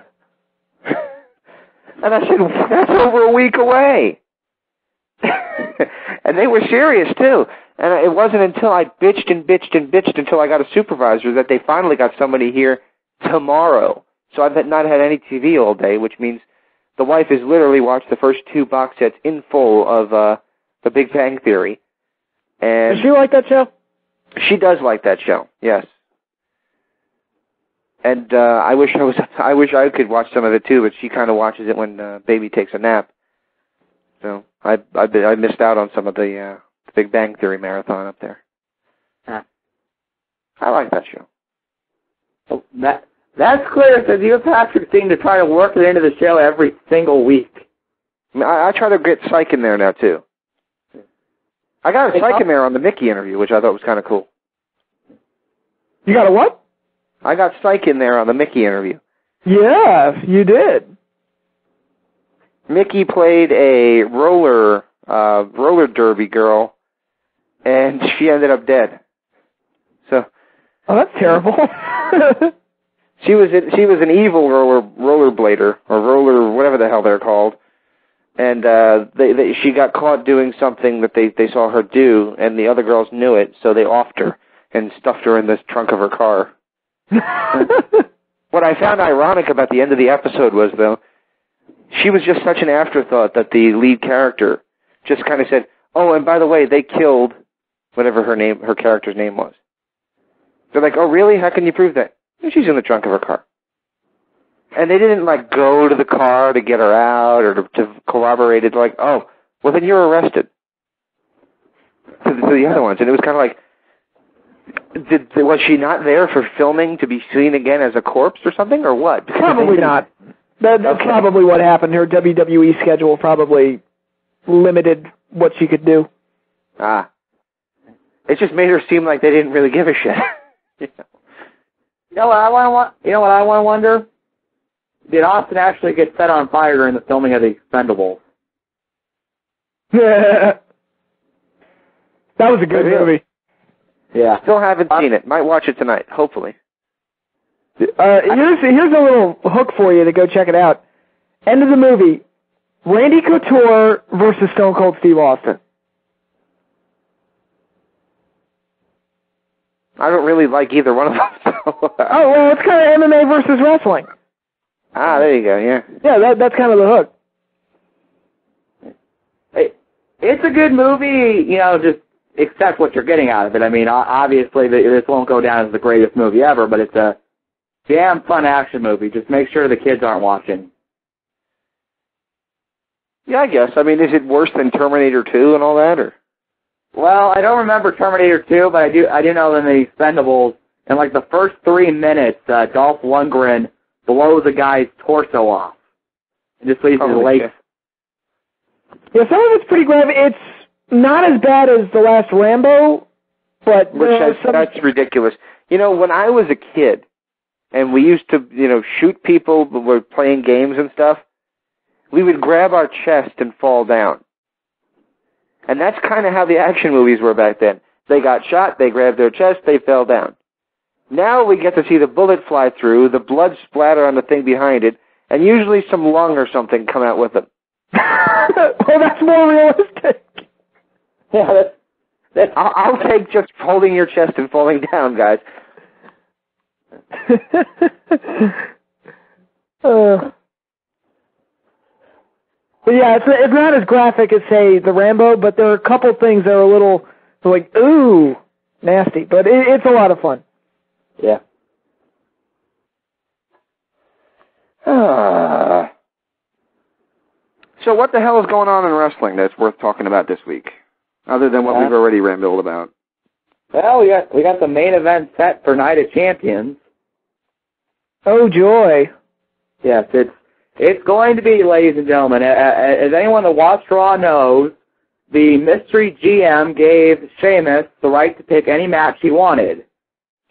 And I said, that's over a week away. And they were serious, too. And it wasn't until I bitched until I got a supervisor that they finally got somebody here tomorrow. So I've not had any TV all day, which means the wife has literally watched the first 2 box sets in full of The Big Bang Theory. And does she like that show? She does like that show, yes. And I wish I could watch some of it too, but she kind of watches it when baby takes a nap. So I missed out on some of the Big Bang Theory marathon up there. Huh. I like that show. Well, that's clear, because you and Patrick seem to try to work it into the show every single week. I try to get Psych in there now too. I got a Psych in there on the Mickie interview, which I thought was kind of cool. You got a what? I got Psych in there on the Mickie interview. Yeah, you did. Mickie played a roller derby girl, and she ended up dead. So. Oh, that's terrible. She was an evil rollerblader or roller whatever the hell they're called, and she got caught doing something that they saw her do, and the other girls knew it, so they offed her and stuffed her in the trunk of her car. What I found ironic about the end of the episode was, though, she was just such an afterthought that the lead character just kind of said, oh, and by the way, they killed whatever her character's name was. They're like, oh, really? How can you prove that? She's in the trunk of her car. And they didn't, like, go to the car to get her out or to corroborate it. They're like, oh, well, then you're arrested. To the other ones. And it was kind of like, was she not there for filming to be seen again as a corpse or something, or what? Probably not. That's probably what happened. Her WWE schedule probably limited what she could do. Ah. It just made her seem like they didn't really give a shit. You know what I want to wonder? Did Austin actually get set on fire during the filming of The Expendables? That was a good movie. Yeah. Still haven't seen it. Might watch it tonight, hopefully. Here's a little hook for you to go check it out. End of the movie. Randy Couture versus Stone Cold Steve Austin. I don't really like either one of them. Oh, well, it's kind of MMA versus wrestling. Ah, there you go, yeah. Yeah, that's kind of the hook. It's a good movie, just accept what you're getting out of it. I mean, obviously, this won't go down as the greatest movie ever, but it's a damn fun action movie. Just make sure the kids aren't watching. Yeah, I guess. I mean, is it worse than Terminator 2 and all that, or? Well, I don't remember Terminator 2, but I do know in The Expendables, in like the first 3 minutes, Dolph Lundgren blows a guy's torso off. And just leaves his legs. Yeah, some of it's pretty graphic. It's not as bad as the last Rambo, but... That's ridiculous. When I was a kid, and we used to, shoot people when we were playing games and stuff, we would grab our chest and fall down. And that's kind of how the action movies were back then. They got shot, they grabbed their chest, they fell down. Now we get to see the bullet fly through, the blood splatter on the thing behind it, and usually some lung or something come out with it. Well, that's more realistic. Yeah, I'll take just holding your chest and falling down, guys. But yeah, it's not as graphic as, say, the Rambo, but there are a couple things that are a little, like, ooh, nasty. But it's a lot of fun. Yeah. So what the hell is going on in wrestling that's worth talking about this week, other than what we've already rambled about? Well, we got the main event set for Night of Champions. Oh, joy. Yes, it's going to be, ladies and gentlemen, as anyone that watched Raw knows, the mystery GM gave Sheamus the right to pick any match he wanted.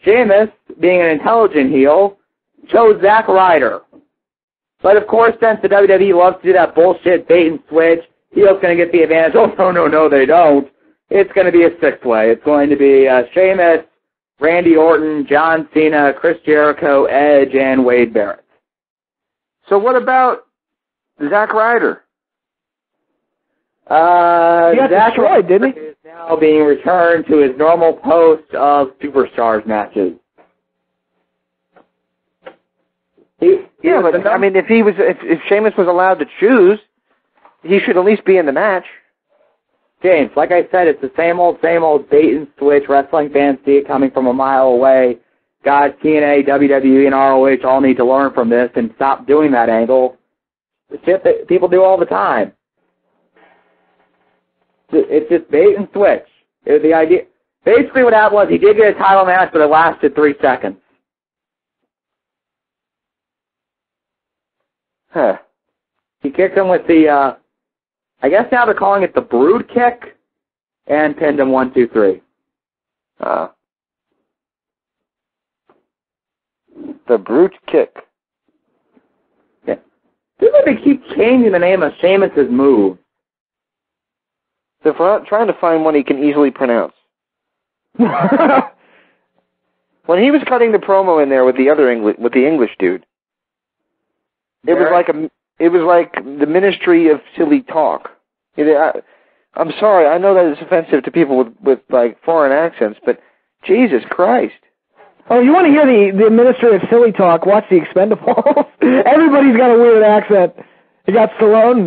Sheamus, being an intelligent heel, chose Zack Ryder. But, of course, since the WWE loves to do that bullshit bait and switch, heel's going to get the advantage. Oh, no, they don't. It's going to be a six-way. It's going to be Sheamus, Randy Orton, John Cena, Chris Jericho, Edge, and Wade Barrett. So what about Zack Ryder? He got destroyed, didn't he? Is now being returned to his normal post of Superstars matches. But I mean, if Sheamus was allowed to choose, he should at least be in the match. James, like I said, it's the same old bait and switch. Wrestling fans see it coming from a mile away. God, TNA, WWE, and ROH all need to learn from this and stop doing that angle. The shit that people do all the time. It's just bait and switch. The idea. Basically, what happened was he did get a title match, but it lasted 3 seconds. Huh. He kicked him with the, I guess now they're calling it the Brood Kick, and pinned him 1, 2, 3. The Brute Kick. Yeah. Seems like they keep changing the name of Sheamus' move. They're trying to find one he can easily pronounce. When he was cutting the promo in there with the English dude, it was like the Ministry of Silly Talk. I'm sorry, I know that it's offensive to people with like foreign accents, but Jesus Christ. Oh, you want to hear the Ministry of Silly Talk? Watch The Expendables. Everybody's got a weird accent. You got Stallone,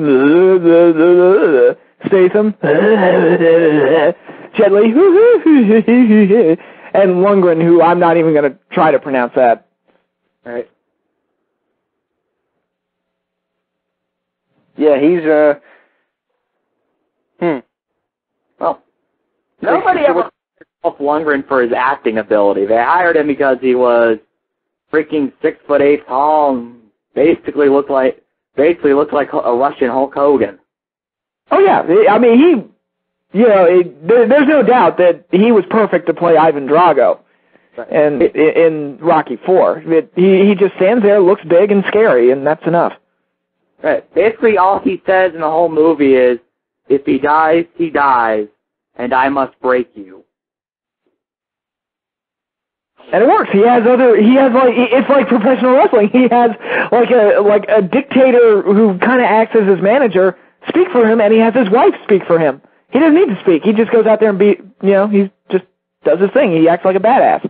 Statham, Jet Li, and Lundgren, who I'm not even going to try to pronounce that. Right. Yeah, he's, Well, nobody ever hired Dolph Lundgren for his acting ability. They hired him because he was freaking 6'8" tall and basically looked like a Russian Hulk Hogan. Oh yeah, I mean there's no doubt that he was perfect to play Ivan Drago, Right. and in Rocky IV, he just stands there, looks big and scary, and that's enough. Right. Basically, all he says in the whole movie is, "If he dies, he dies, and I must break you." And it works. It's like professional wrestling. He has like a dictator who kind of acts as his manager speak for him, and he has his wife speak for him. He doesn't need to speak. He just goes out there and he just does his thing. He acts like a badass.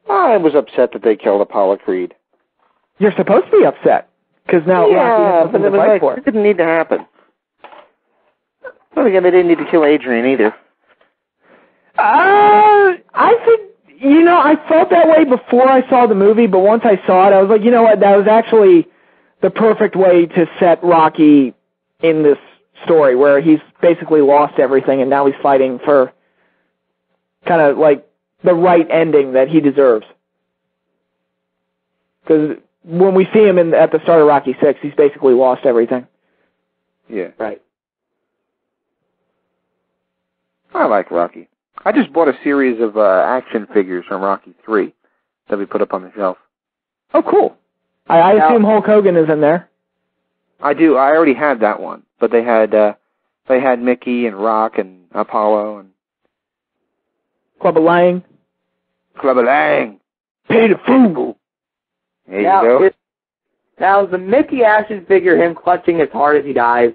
I was upset that they killed Apollo Creed. You're supposed to be upset because now Rocky has something to fight for. It didn't need to happen. But again, they didn't need to kill Adrian either. I think, I felt that way before I saw the movie, but once I saw it, I was like, you know what, that was actually the perfect way to set Rocky in this story, where he's basically lost everything, and now he's fighting for kind of like the right ending that he deserves. Because when we see him at the start of Rocky VI, he's basically lost everything. Yeah. Right. I like Rocky. I just bought a series of action figures from Rocky III that we put up on the shelf. Oh, cool. I assume Hulk Hogan is in there. I do. I already had that one, but they had Mickey and Rock and Apollo and Clubber Lang. Clubber Lang. Pay the fool. There you go. Now, is the Mickey action figure him clutching his heart as he dies?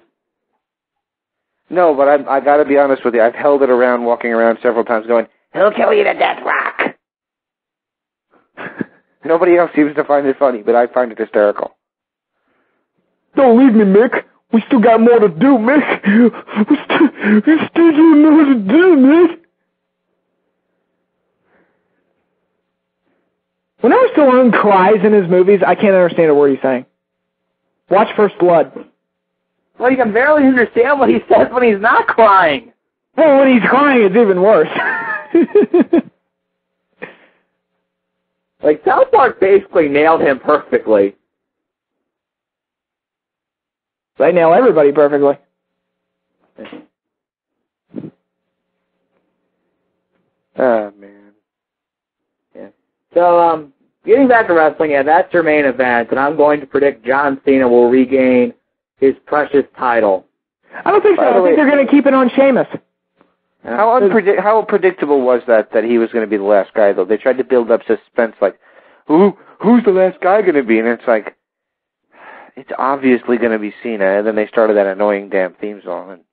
No, but I got to be honest with you. I've held it around, walking around several times, going, "He'll kill you to death, Rock." Nobody else seems to find it funny, but I find it hysterical. Don't leave me, Mick. We still got more to do, Mick. We still got more to do, Mick. Whenever Stallone cries in his movies, I can't understand a word he's saying. Watch First Blood. Well, you can barely understand what he says when he's not crying. Well, when he's crying, it's even worse. Like, South Park basically nailed him perfectly. They nail everybody perfectly. Oh, man. Yeah. So, getting back to wrestling, that's your main event, and I'm going to predict John Cena will regain his precious title. I don't think so. I think they're going to keep it on Sheamus. How predictable was that he was going to be the last guy, though? They tried to build up suspense, like, who's the last guy going to be? And it's like, it's obviously going to be Cena. And then they started that annoying damn theme song.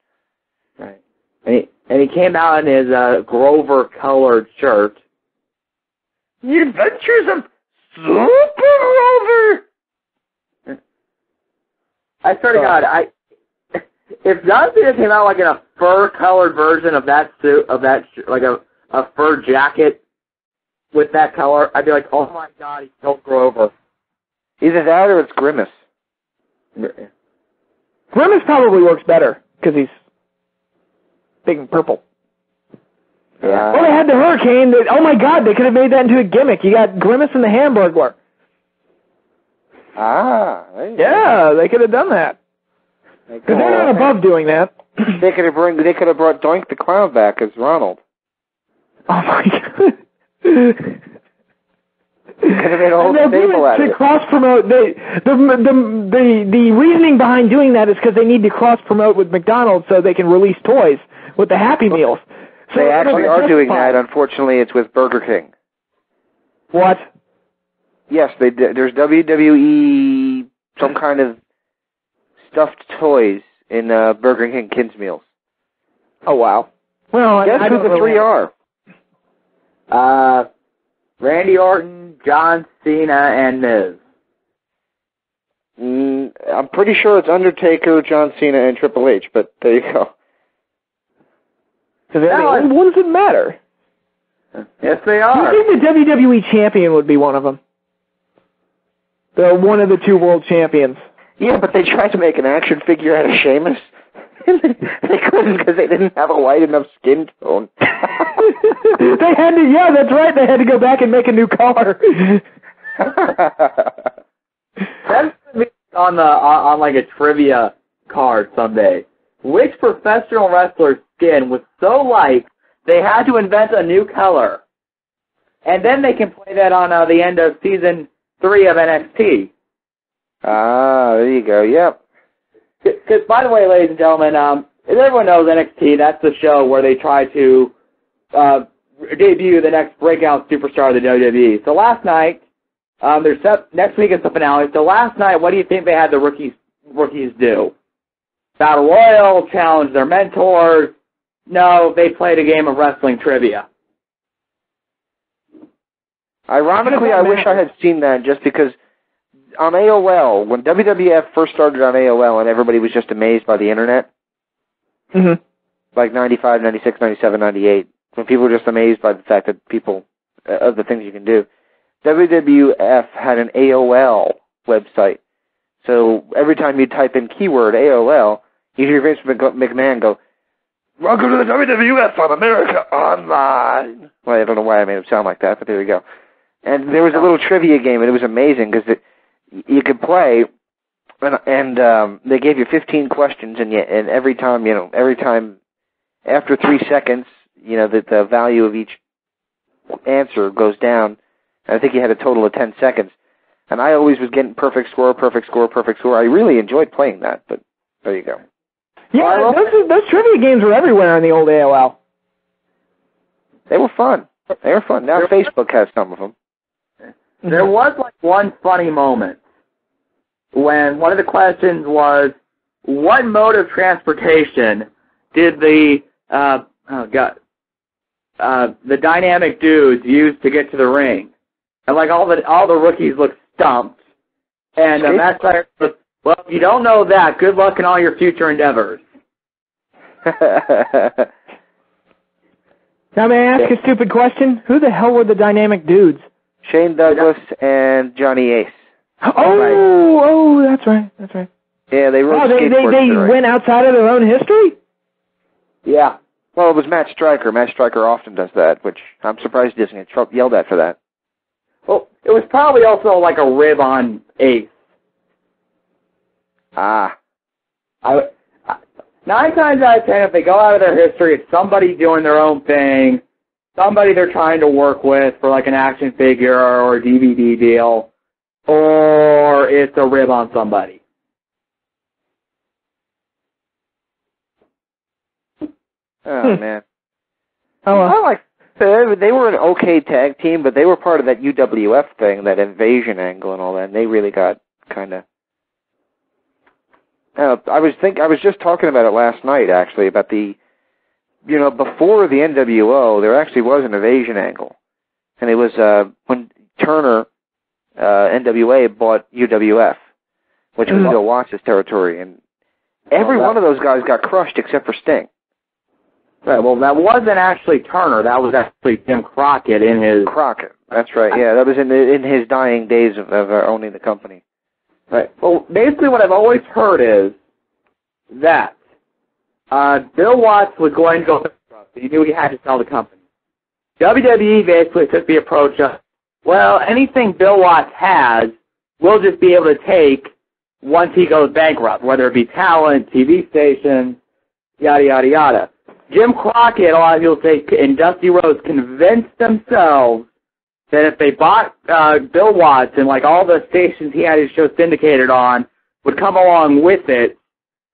Right. And he came out in his Grover-colored shirt. The Adventures of Super Grover! I swear to God, if John Cena came out like in a fur-colored version of that suit, like a fur jacket with that color, I'd be like, oh my God, he killed Grover. Either that or it's Grimace. Grimace probably works better because he's big and purple. Yeah. Well, they had the hurricane. Oh my God, they could have made that into a gimmick. You got Grimace and the Hamburglar. Ah. Yeah, they could have done that. Because they're not above doing that. They could have brought Doink the Clown back as Ronald. Oh my God. Could have made a whole stable out of it. To cross promote, the reasoning behind doing that is because they need to cross promote with McDonald's so they can release toys with the Happy Meals. So they actually are doing that. Unfortunately, it's with Burger King. What? Yes, there's WWE, some kind of stuffed toys in Burger King Kids Meals. Oh, wow. Well, guess who the three are? Randy Orton, John Cena, and Miz. I'm pretty sure it's Undertaker, John Cena, and Triple H, but there you go. Because what does it matter? Yes, they are. You think the WWE champion would be one of them? One of the two world champions. Yeah, but they tried to make an action figure out of Sheamus. They couldn't because they didn't have a white enough skin tone. They had to, yeah, that's right. They had to go back and make a new color. That's on like a trivia card someday. Which professional wrestler's skin was so light they had to invent a new color, and then they can play that on the end of season 3 of NXT. Ah, there you go. Yep. Because, by the way, ladies and gentlemen, as everyone knows, NXT, that's the show where they try to debut the next breakout superstar of the WWE. So last night, next week is the finale. So last night, what do you think they had the rookies do? Battle Royal, challenge their mentors. No, they played a game of wrestling trivia. Ironically, I wish I had seen that just because on AOL, when WWF first started on AOL and everybody was just amazed by the Internet, like 95, 96, 97, 98, when people were just amazed by the fact that of the things you can do, WWF had an AOL website. So every time you type in keyword AOL, you hear Vince McMahon go, "Welcome to the WWF on America Online." Well, I don't know why I made him sound like that, but there you go. And there was a little trivia game, and it was amazing because you could play, and they gave you 15 questions, and every time after 3 seconds, the value of each answer goes down. And I think you had a total of 10 seconds. And I always was getting perfect score, perfect score, perfect score. I really enjoyed playing that, but there you go. Yeah, those trivia games were everywhere in the old AOL. They were fun. Now Facebook has some of them. There was one funny moment when one of the questions was, what mode of transportation did the dynamic dudes use to get to the ring? And all the rookies looked stumped. And Matt Striker goes, "Well, if you don't know that, good luck in all your future endeavors." Now may I ask a stupid question? Who the hell were the dynamic dudes? Shane Douglas and Johnny Ace. Oh, that's right. Yeah, they rode skateboards. They went outside of their own history? Yeah. Well, it was Matt Striker. Matt Striker often does that, which I'm surprised he doesn't get yelled at for that. Well, it was probably also like a rib on Ace. Ah. 9 times out of 10, if they go out of their history, it's somebody doing their own thing, somebody they're trying to work with for an action figure or a DVD deal, or it's a rib on somebody. Oh, man. Oh, they were an okay tag team, but they were part of that UWF thing, that invasion angle and all that, and they really got kind of... I was just talking about it last night, actually, about before the NWO, there actually was an invasion angle. And it was when Turner, NWA, bought UWF, which was Bill Watts' territory, and every one of those guys got crushed except for Sting. Right, well, that wasn't actually Turner. That was actually Jim Crockett in his... Crockett, that's right, yeah. That was in his dying days of owning the company. Right. Well, basically what I've always heard is that Bill Watts was going to go bankrupt. He knew he had to sell the company. WWE basically took the approach of, well, anything Bill Watts has, we'll just be able to take once he goes bankrupt, whether it be talent, TV stations, yada, yada, yada. Jim Crockett, a lot of people say, and Dusty Rhodes convinced themselves that if they bought Bill Watts and all the stations he had his show syndicated on would come along with it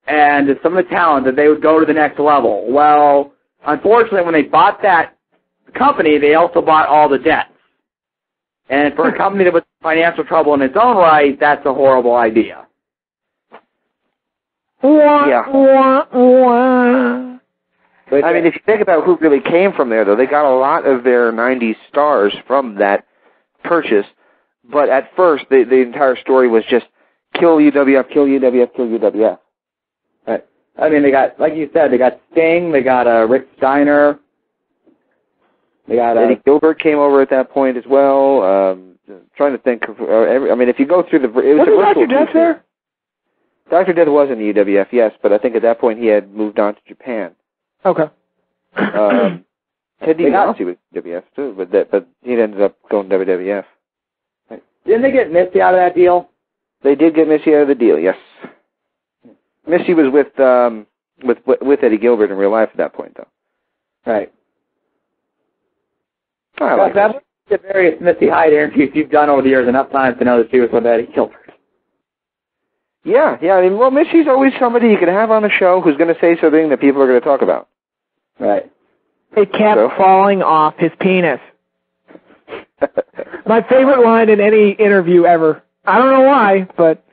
and some of the talent, that they would go to the next level. Well, unfortunately, when they bought that company, they also bought all the debts. And for a company that was in financial trouble in its own right, that's a horrible idea. Yeah. I mean, if you think about who really came from there, though, they got a lot of their 90s stars from that purchase. But at first, the entire story was just kill UWF, kill UWF, kill UWF. Right. I mean, they got, like you said, they got Sting, they got Rick Steiner, they got Eddie Gilbert came over at that point as well. Trying to think of, I mean, if you go through the, it was Dr. Death there? Dr. Death was in the UWF, yes, but I think at that point he had moved on to Japan. Okay. Ted DiBiase was WWF too, but he ended up going to WWF. Didn't they get Missy out of that deal? They did get Missy out of the deal, yes. Missy was with Eddie Gilbert in real life at that point, though. Right. I like that. The various Missy Hyde interviews you've done over the years enough times to know that she was with Eddie Gilbert. Yeah. I mean, well, Missy's always somebody you can have on the show who's going to say something that people are going to talk about. Right. It kept falling off his penis. My favorite line in any interview ever. I don't know why, but...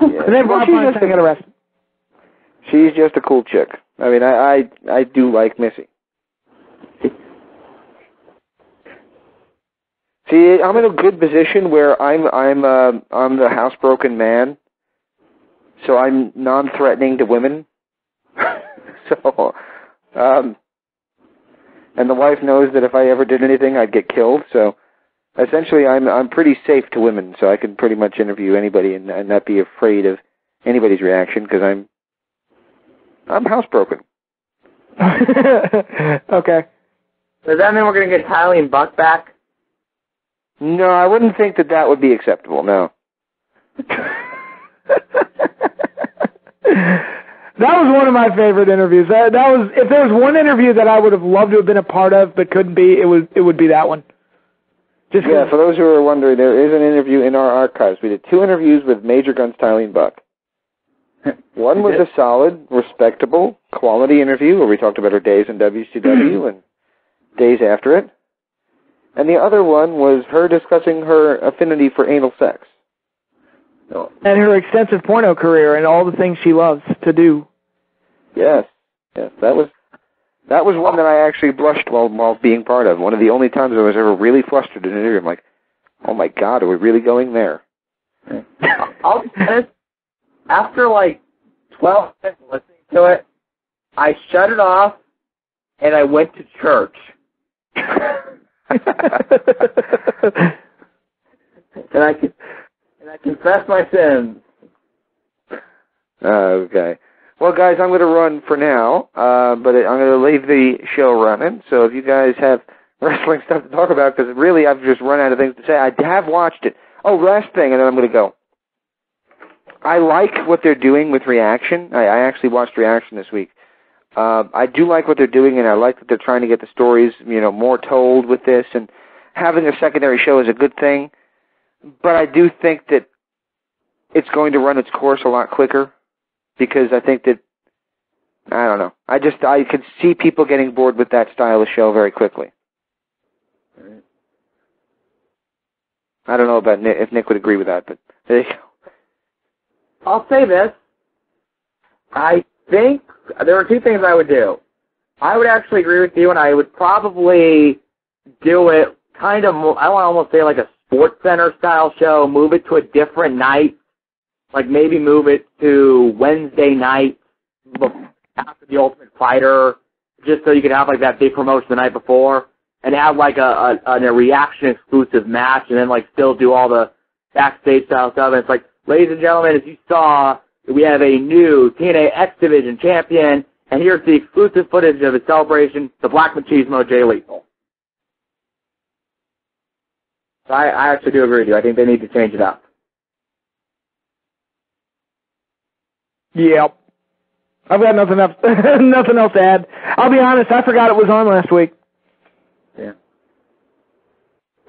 Yeah. And then Rob Feinstein got arrested. She's just a cool chick. I mean, I do like Missy. See, I'm in a good position where I'm the housebroken man, so I'm non-threatening to women. So, and the wife knows that if I ever did anything, I'd get killed. So, essentially, I'm pretty safe to women, so I can pretty much interview anybody and not be afraid of anybody's reaction because I'm housebroken. Okay. Does that mean we're going to get Tylee and Buck back? No, I wouldn't think that would be acceptable, no. That was one of my favorite interviews. That was, if there was one interview that I would have loved to have been a part of but couldn't be, it would be that one. For those who are wondering, there is an interview in our archives. We did 2 interviews with Major Guns, Tylee, and Buck. One was a solid, respectable, quality interview where we talked about her days in WCW and days after it. And the other one was her discussing her affinity for anal sex. And her extensive porno career and all the things she loves to do. Yes. That was one that I actually blushed while being part of. One of the only times I was ever really flustered in an interview. I'm like, oh my God, are we really going there? I'll be honest, after like 12 minutes listening to it, I shut it off and I went to church. and I confess my sins. Okay. Well, guys, I'm going to run for now, but I'm going to leave the show running. So if you guys have wrestling stuff to talk about, because really I've just run out of things to say. I have watched it. Oh, last thing, and then I'm going to go. I like what they're doing with Reaction. I actually watched Reaction this week. I do like what they're doing, and I like that they're trying to get the stories, more told with this, and having a secondary show is a good thing. But I do think that it's going to run its course a lot quicker, because I think that, I don't know, I could see people getting bored with that style of show very quickly. I don't know about Nick, if Nick would agree with that, but there you go. I'll say this. I think there are 2 things I would do. I would actually agree with you, and I would probably do it kind of more, I want to almost say like a Sports Center style show, move it to a different night, like maybe move it to Wednesday night after the Ultimate Fighter, just so you could have like that big promotion the night before, and have like a Reaction exclusive match, and then like still do all the backstage style stuff. And it's like, ladies and gentlemen, as you saw, we have a new TNA X Division champion, and here's the exclusive footage of his celebration, the Black Machismo Jay Lethal. So I actually do agree with you. I think they need to change it up. Yep. I've got nothing else to add. I'll be honest, I forgot it was on last week. Yeah.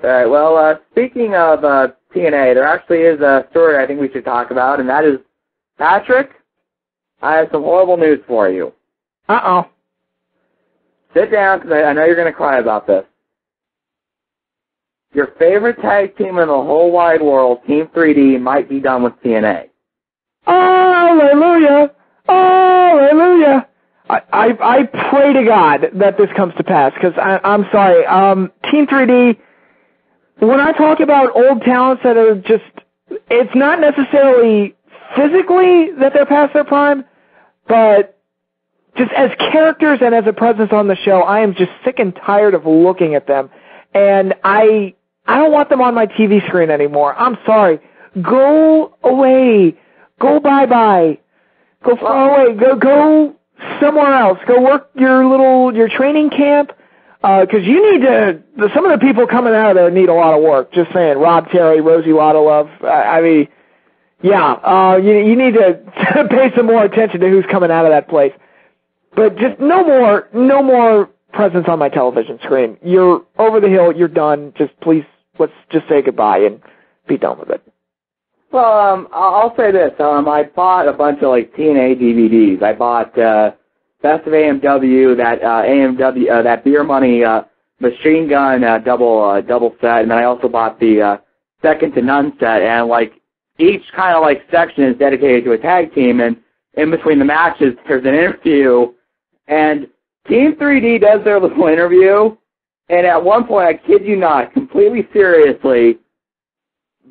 All right, well, speaking of TNA, there actually is a story I think we should talk about, and that is, Patrick, I have some horrible news for you. Uh-oh. Sit down, because I know you're going to cry about this. Your favorite tag team in the whole wide world, Team 3D, might be done with TNA. Hallelujah! Hallelujah! I pray to God that this comes to pass, because I'm sorry. Team 3D, when I talk about old talents that are just it's not necessarily physically that they're past their prime, but just as characters and as a presence on the show, I am just sick and tired of looking at them. And I don't want them on my TV screen anymore. I'm sorry. Go away. Go bye-bye. Go far away. Go somewhere else. Go work your training camp. Because you need to, some of the people coming out of there need a lot of work. Just saying. Rob Terry, Rosie Wadalove. I mean, yeah, you need to pay some more attention to who's coming out of that place. But just no more presence on my television screen. You're over the hill. You're done. Just please, let's just say goodbye and be done with it. Well, I'll say this. I bought a bunch of TNA DVDs. I bought Best of AMW, that Beer Money Machine Gun double set, and then I also bought the Second to None set. And each kind of section is dedicated to a tag team, and in between the matches, there's an interview. And Team 3D does their little interview, and at one point, I kid you not, completely seriously,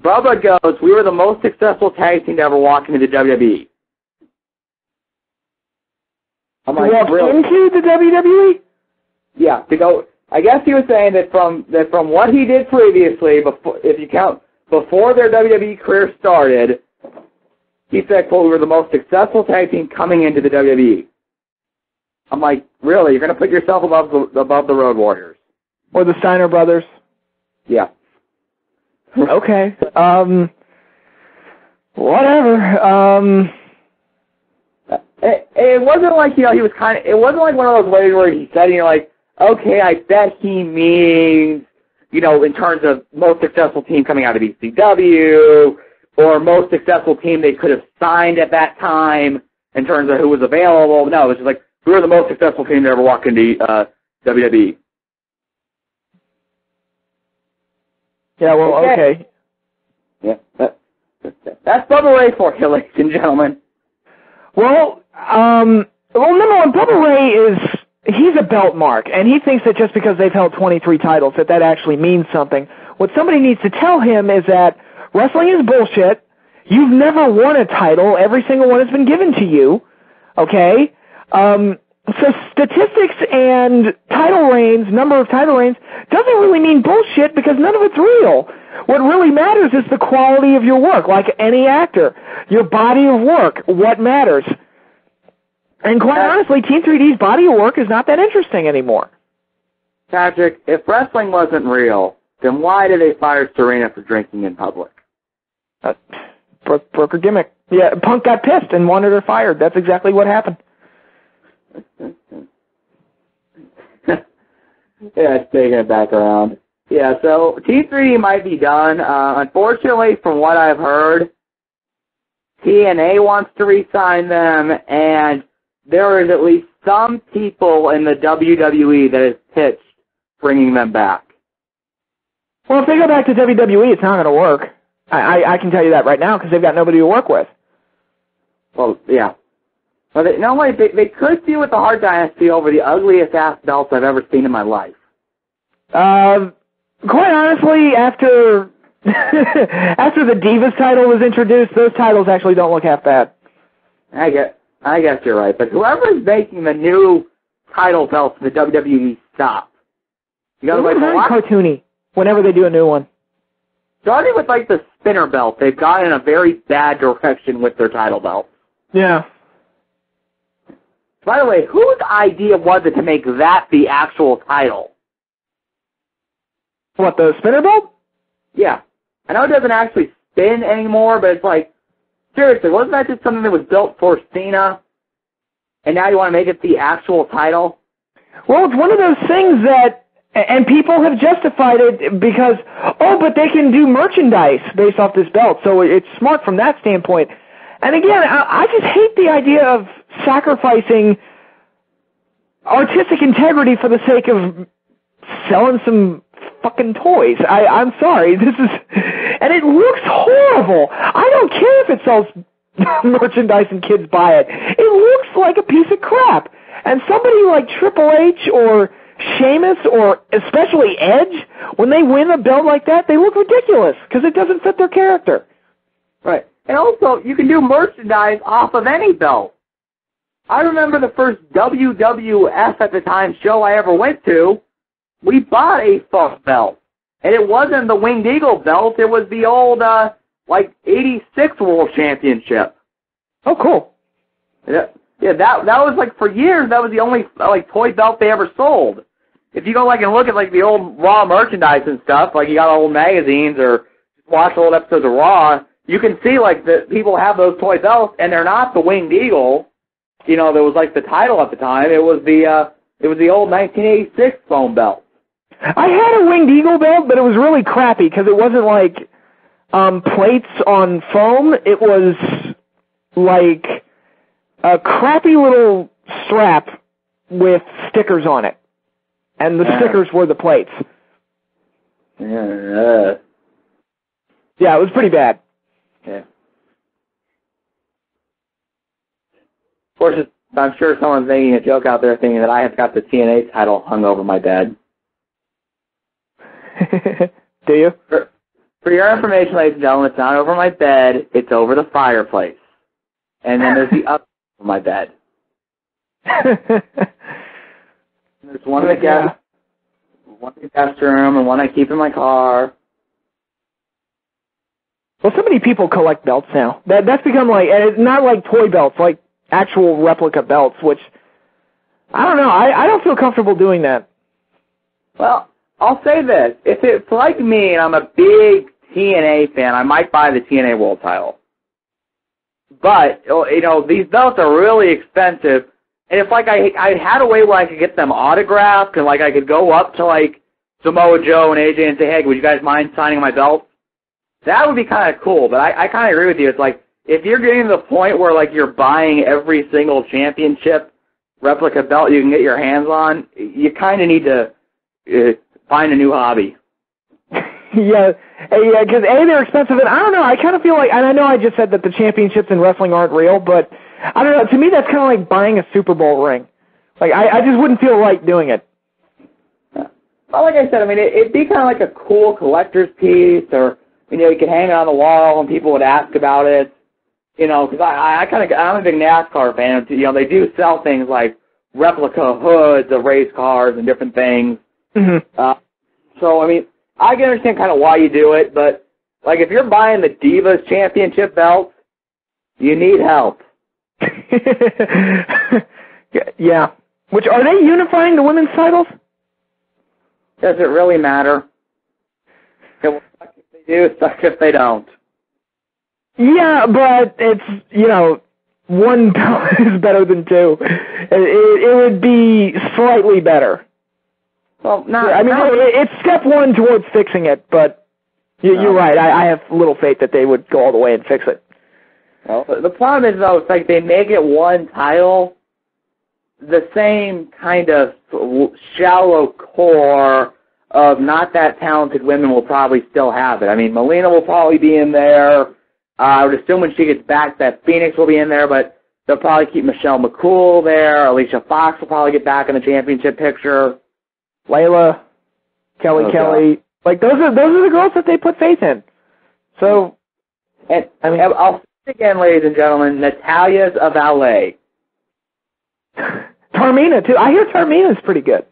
Bubba goes, "We were the most successful tag team to ever walk into the WWE." I'm like, really? Into the WWE? Yeah, to go. I guess he was saying that from what he did previously, if you count before their WWE career started, he said, "Quote, we were the most successful tag team coming into the WWE." I'm like, really? You're going to put yourself above the Road Warriors or the Steiner Brothers? Yeah. Okay. Whatever. It wasn't like, he was it wasn't like one of those ways where he said, and you're like, okay, I bet he means, in terms of most successful team coming out of ECW, or most successful team they could have signed at that time in terms of who was available. No, it was just like, we were the most successful team to ever walk into WWE. Yeah, well, okay. Yeah, that's Bubba Ray for you, ladies and gentlemen. Well, number one, Bubba Ray he's a belt mark, and he thinks that just because they've held 23 titles that actually means something. What somebody needs to tell him is that wrestling is bullshit. You've never won a title. Every single one has been given to you. Okay? So statistics and title reigns, number of title reigns, doesn't really mean bullshit because none of it's real. What really matters is the quality of your work, like any actor. Your body of work, what matters. And quite honestly, Team 3D's body of work is not that interesting anymore. Patrick, if wrestling wasn't real, then why did they fire Serena for drinking in public? Broke her gimmick. Yeah, Punk got pissed and wanted her fired. That's exactly what happened. Yeah, it's taking it back around. Yeah, so Team 3D might be done. Unfortunately, from what I've heard, TNA wants to re-sign them, and there is at least some people in the WWE that has pitched bringing them back. Well, if they go back to WWE, it's not going to work. I can tell you that right now because they've got nobody to work with. Well, yeah. Well, they could deal with the Hart Dynasty over the ugliest ass belts I've ever seen in my life. Quite honestly, after the Divas title was introduced, those titles actually don't look half bad. I guess you're right, but whoever's making the new title belts for the WWE, stop. You gotta wait for cartoony whenever they do a new one. Starting with the spinner belt, they've gone in a very bad direction with their title belts. Yeah. By the way, whose idea was it to make that the actual title? What, the spinner belt? Yeah. I know it doesn't actually spin anymore, but it's seriously, wasn't that just something that was built for Cena, and now you want to make it the actual title? Well, it's one of those things that, and people have justified it because, but they can do merchandise based off this belt, so it's smart from that standpoint. And again, I just hate the idea of sacrificing artistic integrity for the sake of selling some fucking toys. I'm sorry, and it looks horrible. I don't care if it sells merchandise and kids buy it. It looks like a piece of crap. And somebody like Triple H or Sheamus or especially Edge, when they win a belt like that, they look ridiculous because it doesn't fit their character. Right. And also, you can do merchandise off of any belt. I remember the first WWF at the time show I ever went to, we bought a Funk belt. And it wasn't the Winged Eagle belt, it was the old, 86 World Championship. Oh, cool. Yeah, that was, for years, that was the only, toy belt they ever sold. If you go, and look at, the old Raw merchandise and stuff, you got old magazines or watch old episodes of Raw, you can see, the people have those toy belts, and they're not the Winged Eagle. That was, the title at the time. It was the old 1986 foam belt. I had a Winged Eagle belt, but it was really crappy because it wasn't plates on foam. It was a crappy little strap with stickers on it. And the stickers were the plates. Yeah, it was pretty bad. Yeah. Of course, I'm sure someone's making a joke out there thinking that I have got the TNA title hung over my bed. Do you? For your information, ladies and gentlemen, it's not over my bed, it's over the fireplace. And then there's the other over my bed. There's one in the guest room, and one I keep in my car. Well, so many people collect belts now. That's become and it's not toy belts, actual replica belts, which, I don't know, I don't feel comfortable doing that. Well, I'll say this. If it's like me and I'm a big TNA fan, I might buy the TNA World title. But, these belts are really expensive. And if, I had a way where I could get them autographed and, I could go up to, Samoa Joe and AJ and say, hey, would you guys mind signing my belt? That would be kind of cool. But I kind of agree with you. It's if you're getting to the point where, you're buying every single championship replica belt you can get your hands on, you kind of need to find a new hobby. Yeah, because they're expensive, and I don't know, I kind of feel and I know I just said that the championships in wrestling aren't real, but I don't know, to me that's kind of like buying a Super Bowl ring. I just wouldn't feel right doing it. Well, like I said, it'd be kind of like a cool collector's piece, or, you could hang it on the wall and people would ask about it, because I'm a big NASCAR fan, they do sell things like replica hoods of race cars and different things. Mm-hmm. So, I can understand kind of why you do it, but, if you're buying the Divas Championship belts, you need help. Yeah. Which, are they unifying the women's titles? Does it really matter? It will suck if they do, suck if they don't. Yeah, but it's, one belt is better than two. It would be slightly better. Well, it's step one towards fixing it, but you're right. I have little faith that they would go all the way and fix it. Well, the problem is, though, it's they make it one title, the same kind of shallow core of not that talented women will probably still have it. Melina will probably be in there. I would assume when she gets back that Phoenix will be in there, but they'll probably keep Michelle McCool there. Alicia Fox will probably get back in the championship picture. Layla, Kelly. Those are the girls that they put faith in. So, I'll say again, ladies and gentlemen, Natalia's a valet. Tarmina too. I hear Tarmina's pretty good.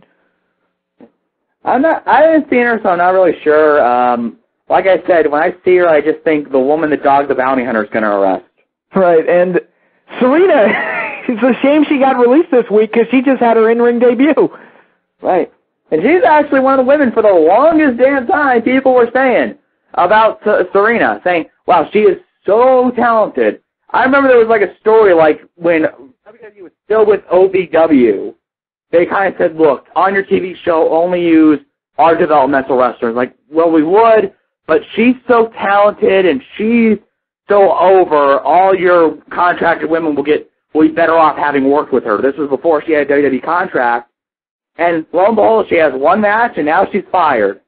I haven't seen her, so I'm not really sure. Like I said, when I see her, I just think the woman that Dog the Bounty Hunter is going to arrest. Right, and Serena, it's a shame she got released this week because she just had her in-ring debut. Right. And she's actually one of the women for the longest damn time people were saying about Serena, saying, wow, she is so talented. I remember there was a story when WWE was still with OVW, they kind of said, look, on your TV show, only use our developmental wrestlers. Well, we would, but she's so talented and she's so over, all your contracted women will be better off having worked with her. This was before she had a WWE contract. And lo and behold, she has one match, and now she's fired.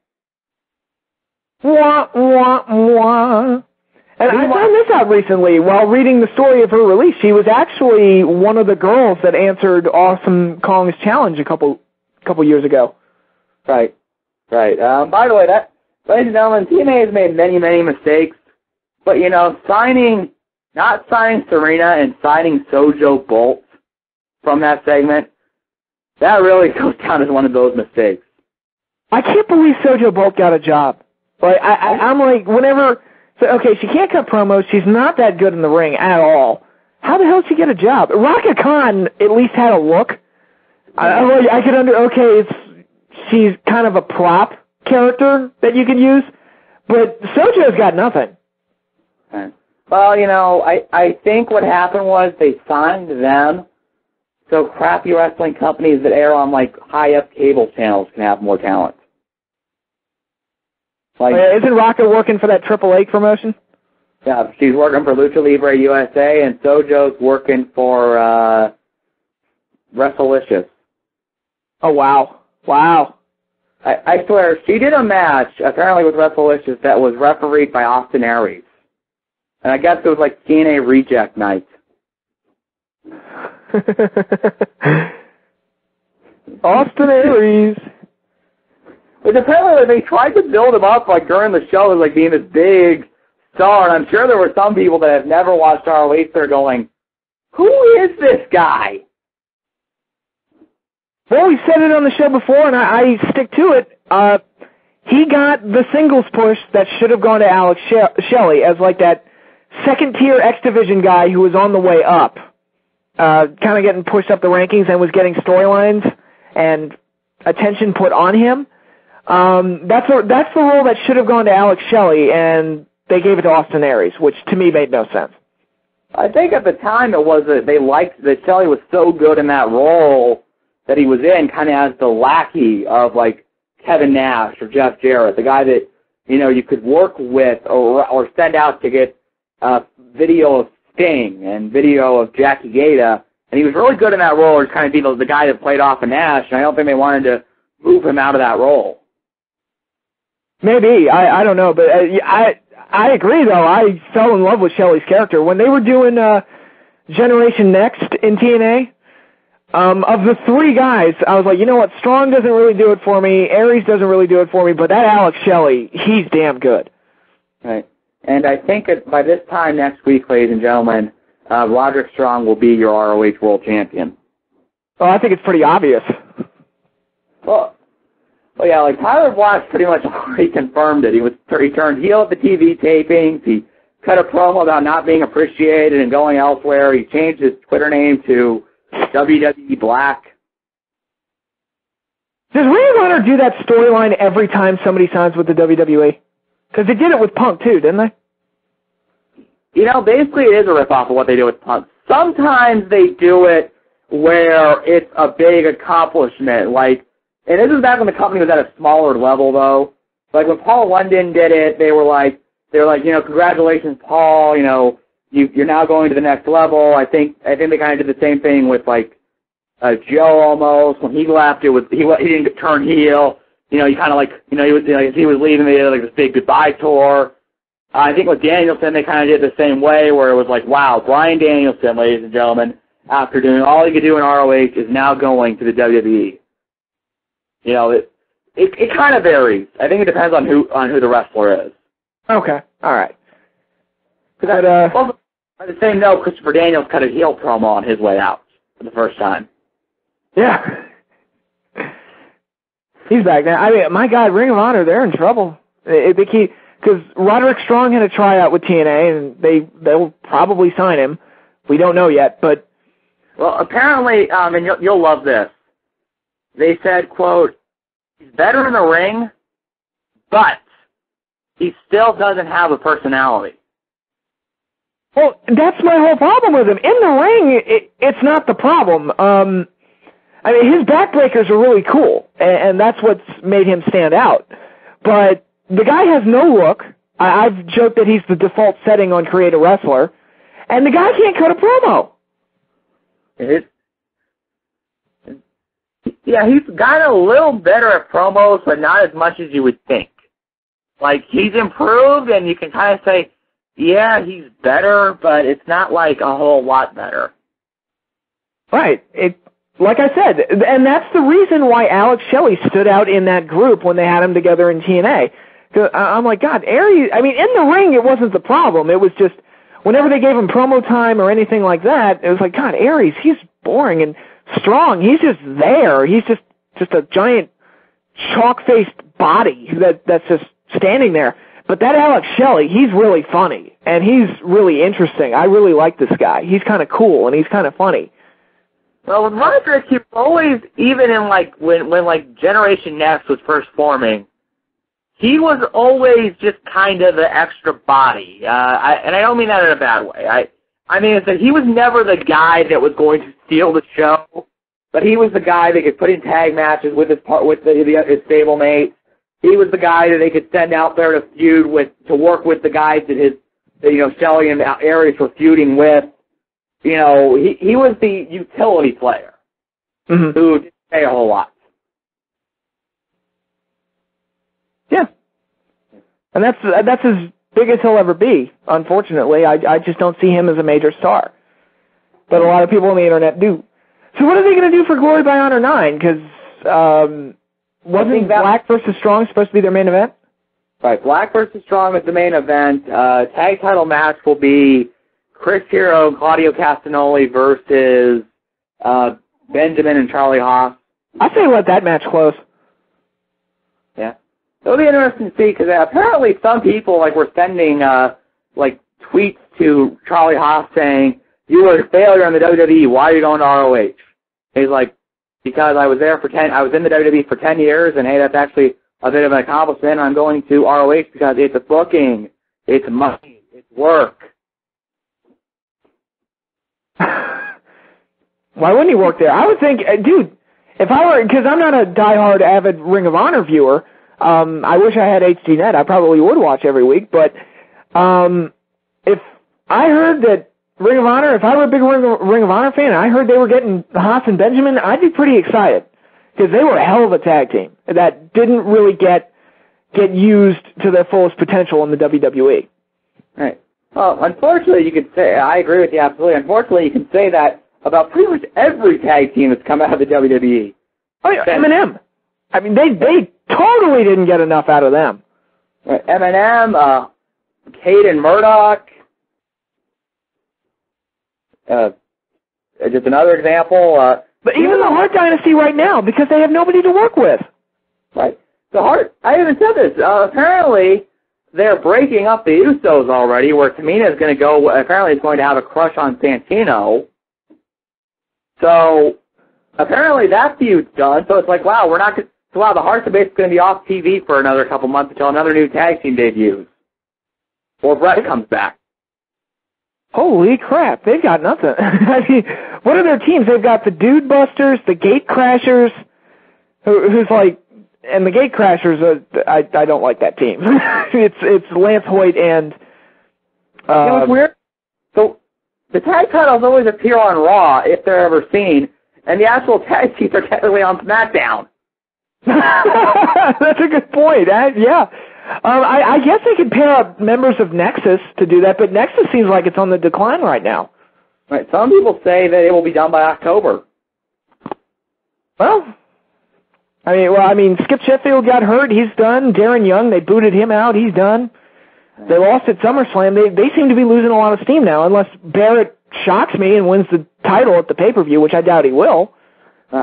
Wah, wah, wah. And I found this out recently while reading the story of her release. She was actually one of the girls that answered Awesome Kong's challenge a couple years ago. Right. By the way, ladies and gentlemen, TNA has made many, many mistakes, But, not signing Serena and signing Sojo Bolt from that segment, that really goes down as one of those mistakes. I can't believe Sojo Bolt got a job. Like, I'm like, whenever... So, okay, she can't cut promos. She's not that good in the ring at all. How the hell did she get a job? Raka Khan at least had a look. I could she's kind of a prop character that you could use, but Sojo's got nothing. Right. Well, I think what happened was they signed them so crappy wrestling companies that air on, like, high-up cable channels can have more talent. Like, isn't Raka working for that Triple H promotion? Yeah, she's working for Lucha Libre USA, and Sojo's working for WrestleLicious. Oh, wow. Wow. I swear, she did a match, apparently with WrestleLicious, that was refereed by Austin Aries. And I guess it was like TNA Reject Night. Austin Aries. But apparently they tried to build him up like during the show as like being this big star, and I'm sure there were some people that have never watched ROH that are going, who is this guy? Well, we said it on the show before, and I stick to it. He got the singles push that should have gone to Alex Shelley as like that second-tier X Division guy who was on the way up, kind of getting pushed up the rankings and was getting storylines and attention put on him. That's the role that should have gone to Alex Shelley, and they gave it to Austin Aries, which to me made no sense. I think at the time it was that they liked that Shelley was so good in that role that he was in, kind of as the lackey of like Kevin Nash or Jeff Jarrett, the guy that you could work with or send out to get video of Sting and video of Jackie Gata, and he was really good in that role, to kind of be the guy that played off of Nash, and I don't think they wanted to move him out of that role. Maybe. I don't know, but I agree, though. I fell in love with Shelley's character. When they were doing Generation Next in TNA, of the three guys, I was like, you know what, Strong doesn't really do it for me, Aries doesn't really do it for me, but that Alex Shelley, he's damn good. Right. And I think that by this time next week, ladies and gentlemen, Roderick Strong will be your ROH World Champion. Well, I think it's pretty obvious. Well, yeah, like Tyler Black pretty much already confirmed it. He turned heel at the TV tapings. He cut a promo about not being appreciated and going elsewhere. He changed his Twitter name to WWE Black. Does Ring of Honor do that storyline every time somebody signs with the WWE? Because they did it with Punk too, didn't they? Basically it is a ripoff of what they do with Punk. Sometimes they do it where it's a big accomplishment, like, and this is back when the company was at a smaller level, though. Like, when Paul London did it, they were like, congratulations, Paul, you're now going to the next level. I think they kind of did the same thing with, like, Joe almost. When he left, he didn't turn heel. He kind of like, he was leaving, they did, like, this big goodbye tour. I think with Danielson, they kind of did the same way, where it was like, wow, Bryan Danielson, ladies and gentlemen, after doing all he could do in ROH, is now going to the WWE. It kind of varies. I think it depends on who the wrestler is. Okay, all right. But by the same note, Christopher Daniels cut a heel promo on his way out for the first time. Yeah. He's back now. I mean, my God, Ring of Honor, they're in trouble. Because Roderick Strong had a tryout with TNA, and they'll probably sign him. We don't know yet, but... Well, apparently, and you'll love this, they said, quote, he's better in the ring, but he still doesn't have a personality. Well, that's my whole problem with him. In the ring, it's not the problem. I mean, his backbreakers are really cool, and that's what's made him stand out. But the guy has no look. I've joked that he's the default setting on Create a Wrestler, and the guy can't cut a promo. Yeah, he's gotten a little better at promos, but not as much as you would think. Like, he's improved, and you can kind of say, yeah, he's better, but it's not like a whole lot better. Right. Like I said, and that's the reason why Alex Shelley stood out in that group when they had him together in TNA. I'm like, God, Aries, I mean, in the ring it wasn't the problem. It was just whenever they gave him promo time or anything like that, it was like, God, Aries, he's boring and strong. He's just there. He's just a giant chalk-faced body that's just standing there. But that Alex Shelley, he's really funny, and he's really interesting. I really like this guy. He's kind of cool, and he's kind of funny. Well, with Roderick, he was always, even in, like, when Generation Next was first forming, he was always just kind of the extra body. And I don't mean that in a bad way. I mean, it's that he was never the guy that was going to steal the show, but he was the guy that could put in tag matches with his stablemate. He was the guy that they could send out there to feud with, to work with the guys that Shelley and Aries were feuding with. You know, he was the utility player who didn't say a whole lot. Yeah. And that's as big as he'll ever be, unfortunately. I just don't see him as a major star. But a lot of people on the internet do. So what are they going to do for Glory by Honor 9? Because wasn't Black versus Strong supposed to be their main event? Right, Black versus Strong is the main event. Tag title match will be Chris Hero and Claudio Castagnoli versus Benjamin and Charlie Haas. I say let that match close. Yeah. It'll be interesting to see, because apparently some people were sending tweets to Charlie Haas saying, "You were a failure in the WWE. Why are you going to ROH?" He's like, "Because I was in the WWE for 10 years, and hey, that's actually a bit of an accomplishment. I'm going to ROH because it's a booking, it's money, it's work." Why wouldn't he work there? I would think, dude, if I were, because I'm not a diehard avid Ring of Honor viewer. I wish I had HDNet. I probably would watch every week, but if I heard that Ring of Honor, if I were a big Ring of Honor fan, and I heard they were getting Haas and Benjamin, I'd be pretty excited, because they were a hell of a tag team that didn't really get used to their fullest potential in the WWE. Right. Well, unfortunately, you could say, I agree with you absolutely. Unfortunately, you can say that about pretty much every tag team that's come out of the WWE. Oh yeah, Eminem. I mean, they totally didn't get enough out of them. Right. Eminem, Caden Murdoch. Just another example. But even the Hart Dynasty right now, because they have nobody to work with. Right. The Hart, I even said this. Apparently, they're breaking up the Usos already, where Tamina is going to go, apparently is going to have a crush on Santino. So, apparently that feud's done. So it's like, wow, the Harts are basically going to be off TV for another couple months until another new tag team debuts. Or Brett comes back. Holy crap, they've got nothing. I mean, what are their teams? They've got the Dude Busters, the Gate Crashers, who's like, and the Gate Crashers, I don't like that team. It's Lance Hoyt and... you know what's weird? So, the tag titles always appear on Raw, if they're ever seen, and the actual tag teams are technically on SmackDown. That's a good point. Yeah. I guess they could pair up members of Nexus to do that, but Nexus seems like it's on the decline right now. Right. Some people say that it will be done by October. Well, Skip Sheffield got hurt. He's done. Darren Young, they booted him out. He's done. They lost at SummerSlam. They seem to be losing a lot of steam now, unless Barrett shocks me and wins the title at the pay-per-view, which I doubt he will. They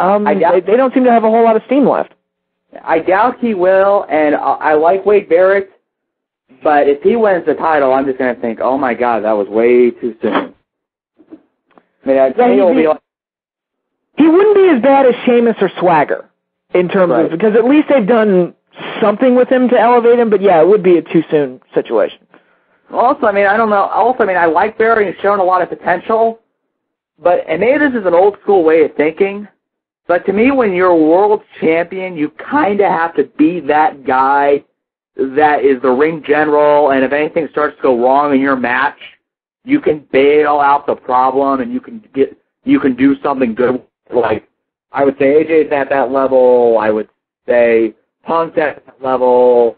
don't seem to have a whole lot of steam left. I doubt he will, and I like Wade Barrett, but if he wins the title, I'm just going to think, oh my God, that was way too soon. I mean, he wouldn't be as bad as Sheamus or Swagger in terms of, because at least they've done something with him to elevate him, but yeah, it would be a too soon situation. Also, I don't know. Also, I like Barry and shown a lot of potential, and maybe this is an old school way of thinking, but to me, when you're a world champion, you kind of have to be that guy that is the ring general, and if anything starts to go wrong in your match, you can bail out the problem, and you can do something good. Like, I would say AJ's at that level. I would say Punk's at that level.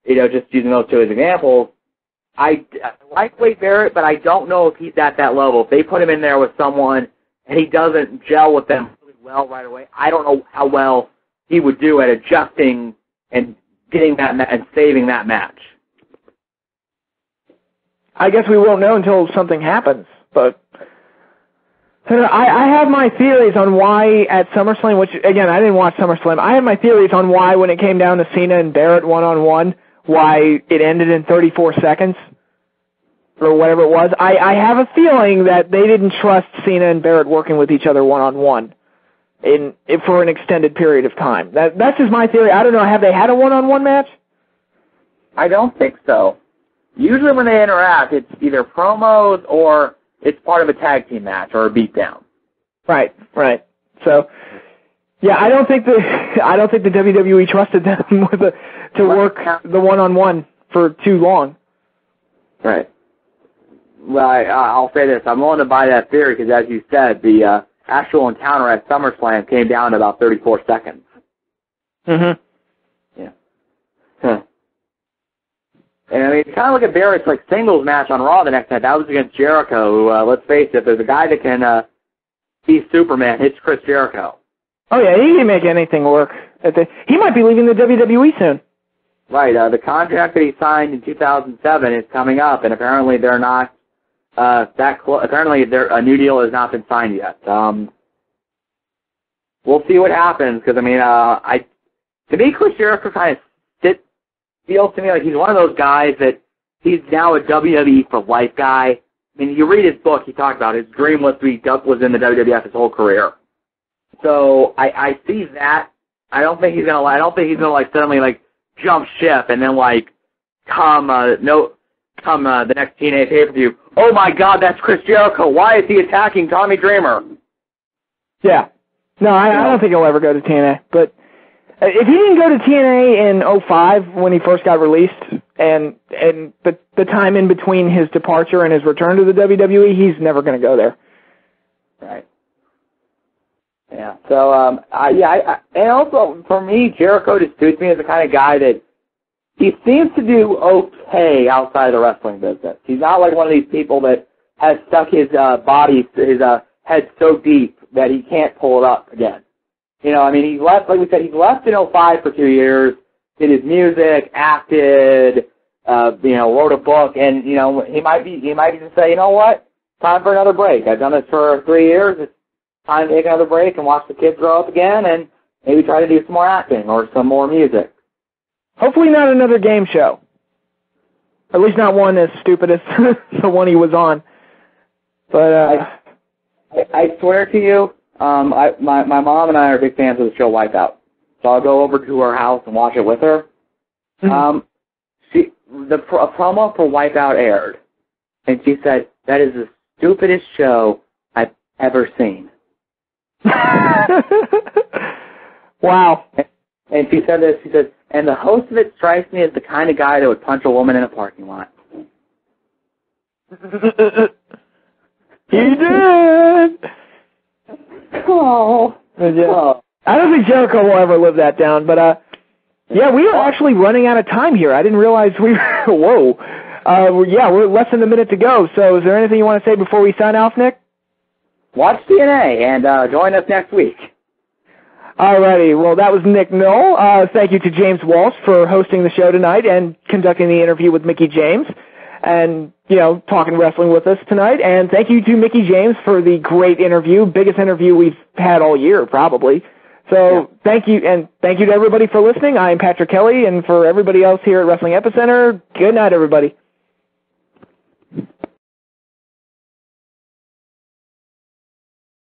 Just using those two as examples. I like Wade Barrett, but I don't know if he's at that level. If they put him in there with someone and he doesn't gel with them really well right away, I don't know how well he would do at adjusting and getting that and saving that match. I guess we won't know until something happens, but I have my theories on why at SummerSlam, which, again, I didn't watch SummerSlam. I have my theories on why when it came down to Cena and Barrett one-on-one, why it ended in 34 seconds or whatever it was. I have a feeling that they didn't trust Cena and Barrett working with each other one-on-one for an extended period of time. That's just my theory. I don't know. Have they had a one-on-one match? I don't think so. Usually when they interact, it's either promos or it's part of a tag team match or a beatdown. Right. So, yeah, I don't think the WWE trusted them to work the one-on-one for too long. Right. Well, I'll say this. I'm willing to buy that theory because, as you said, the actual encounter at SummerSlam came down to about 34 seconds. Mm-hmm. Yeah. Huh. And I mean, kind of look at Barrett's singles match on Raw the next night. That was against Jericho. Who, let's face it, if there's a guy that can be Superman, it's Chris Jericho. Oh yeah, he can make anything work. He might be leaving the WWE soon. Right. The contract that he signed in 2007 is coming up, and apparently they're not that close. Apparently, a new deal has not been signed yet. We'll see what happens because I mean, to me, Chris Jericho kind of feels to me like he's one of those guys that he's now a WWE for life guy. I mean, you read his book, he talked about his dream was to be was in the WWF his whole career. So I see that. I don't think he's gonna suddenly jump ship and then come the next TNA pay-per-view. Oh my God, that's Chris Jericho. Why is he attacking Tommy Dreamer? Yeah. No, I don't think he'll ever go to TNA, but if he didn't go to TNA in 2005 when he first got released, and the time in between his departure and his return to the WWE, he's never going to go there. Right. Yeah. So, and also for me, Jericho just suits me as the kind of guy that he seems to do okay outside of the wrestling business. He's not like one of these people that has stuck his his head so deep that he can't pull it up again. You know, I mean, he's left, like we said, he's left in 2005 for 2 years, did his music, acted, wrote a book, and, he might just say, you know what, time for another break. I've done this for 3 years, it's time to take another break and watch the kids grow up again and maybe try to do some more acting or some more music. Hopefully not another game show. At least not one as stupid as the one he was on. But I swear to you, my mom and I are big fans of the show Wipeout, so I'll go over to her house and watch it with her. Mm-hmm. A promo for Wipeout aired, and she said that is the stupidest show I've ever seen. Wow. And she said this. She said, and the host of it strikes me as the kind of guy that would punch a woman in a parking lot. He did. Oh. Yeah. Oh. I don't think Jericho will ever live that down, but yeah, we are actually running out of time here. I didn't realize we were, whoa. We're less than a minute to go, so is there anything you want to say before we sign off, Nick? Watch TNA and join us next week. Alrighty, well, that was Nick Knoll. Thank you to James Walsh for hosting the show tonight and conducting the interview with Mickie James and, talking wrestling with us tonight. And thank you to Mickie James for the great interview, biggest interview we've had all year, probably. So Thank you, and thank you to everybody for listening. I am Patrick Kelly, and for everybody else here at Wrestling Epicenter, good night, everybody.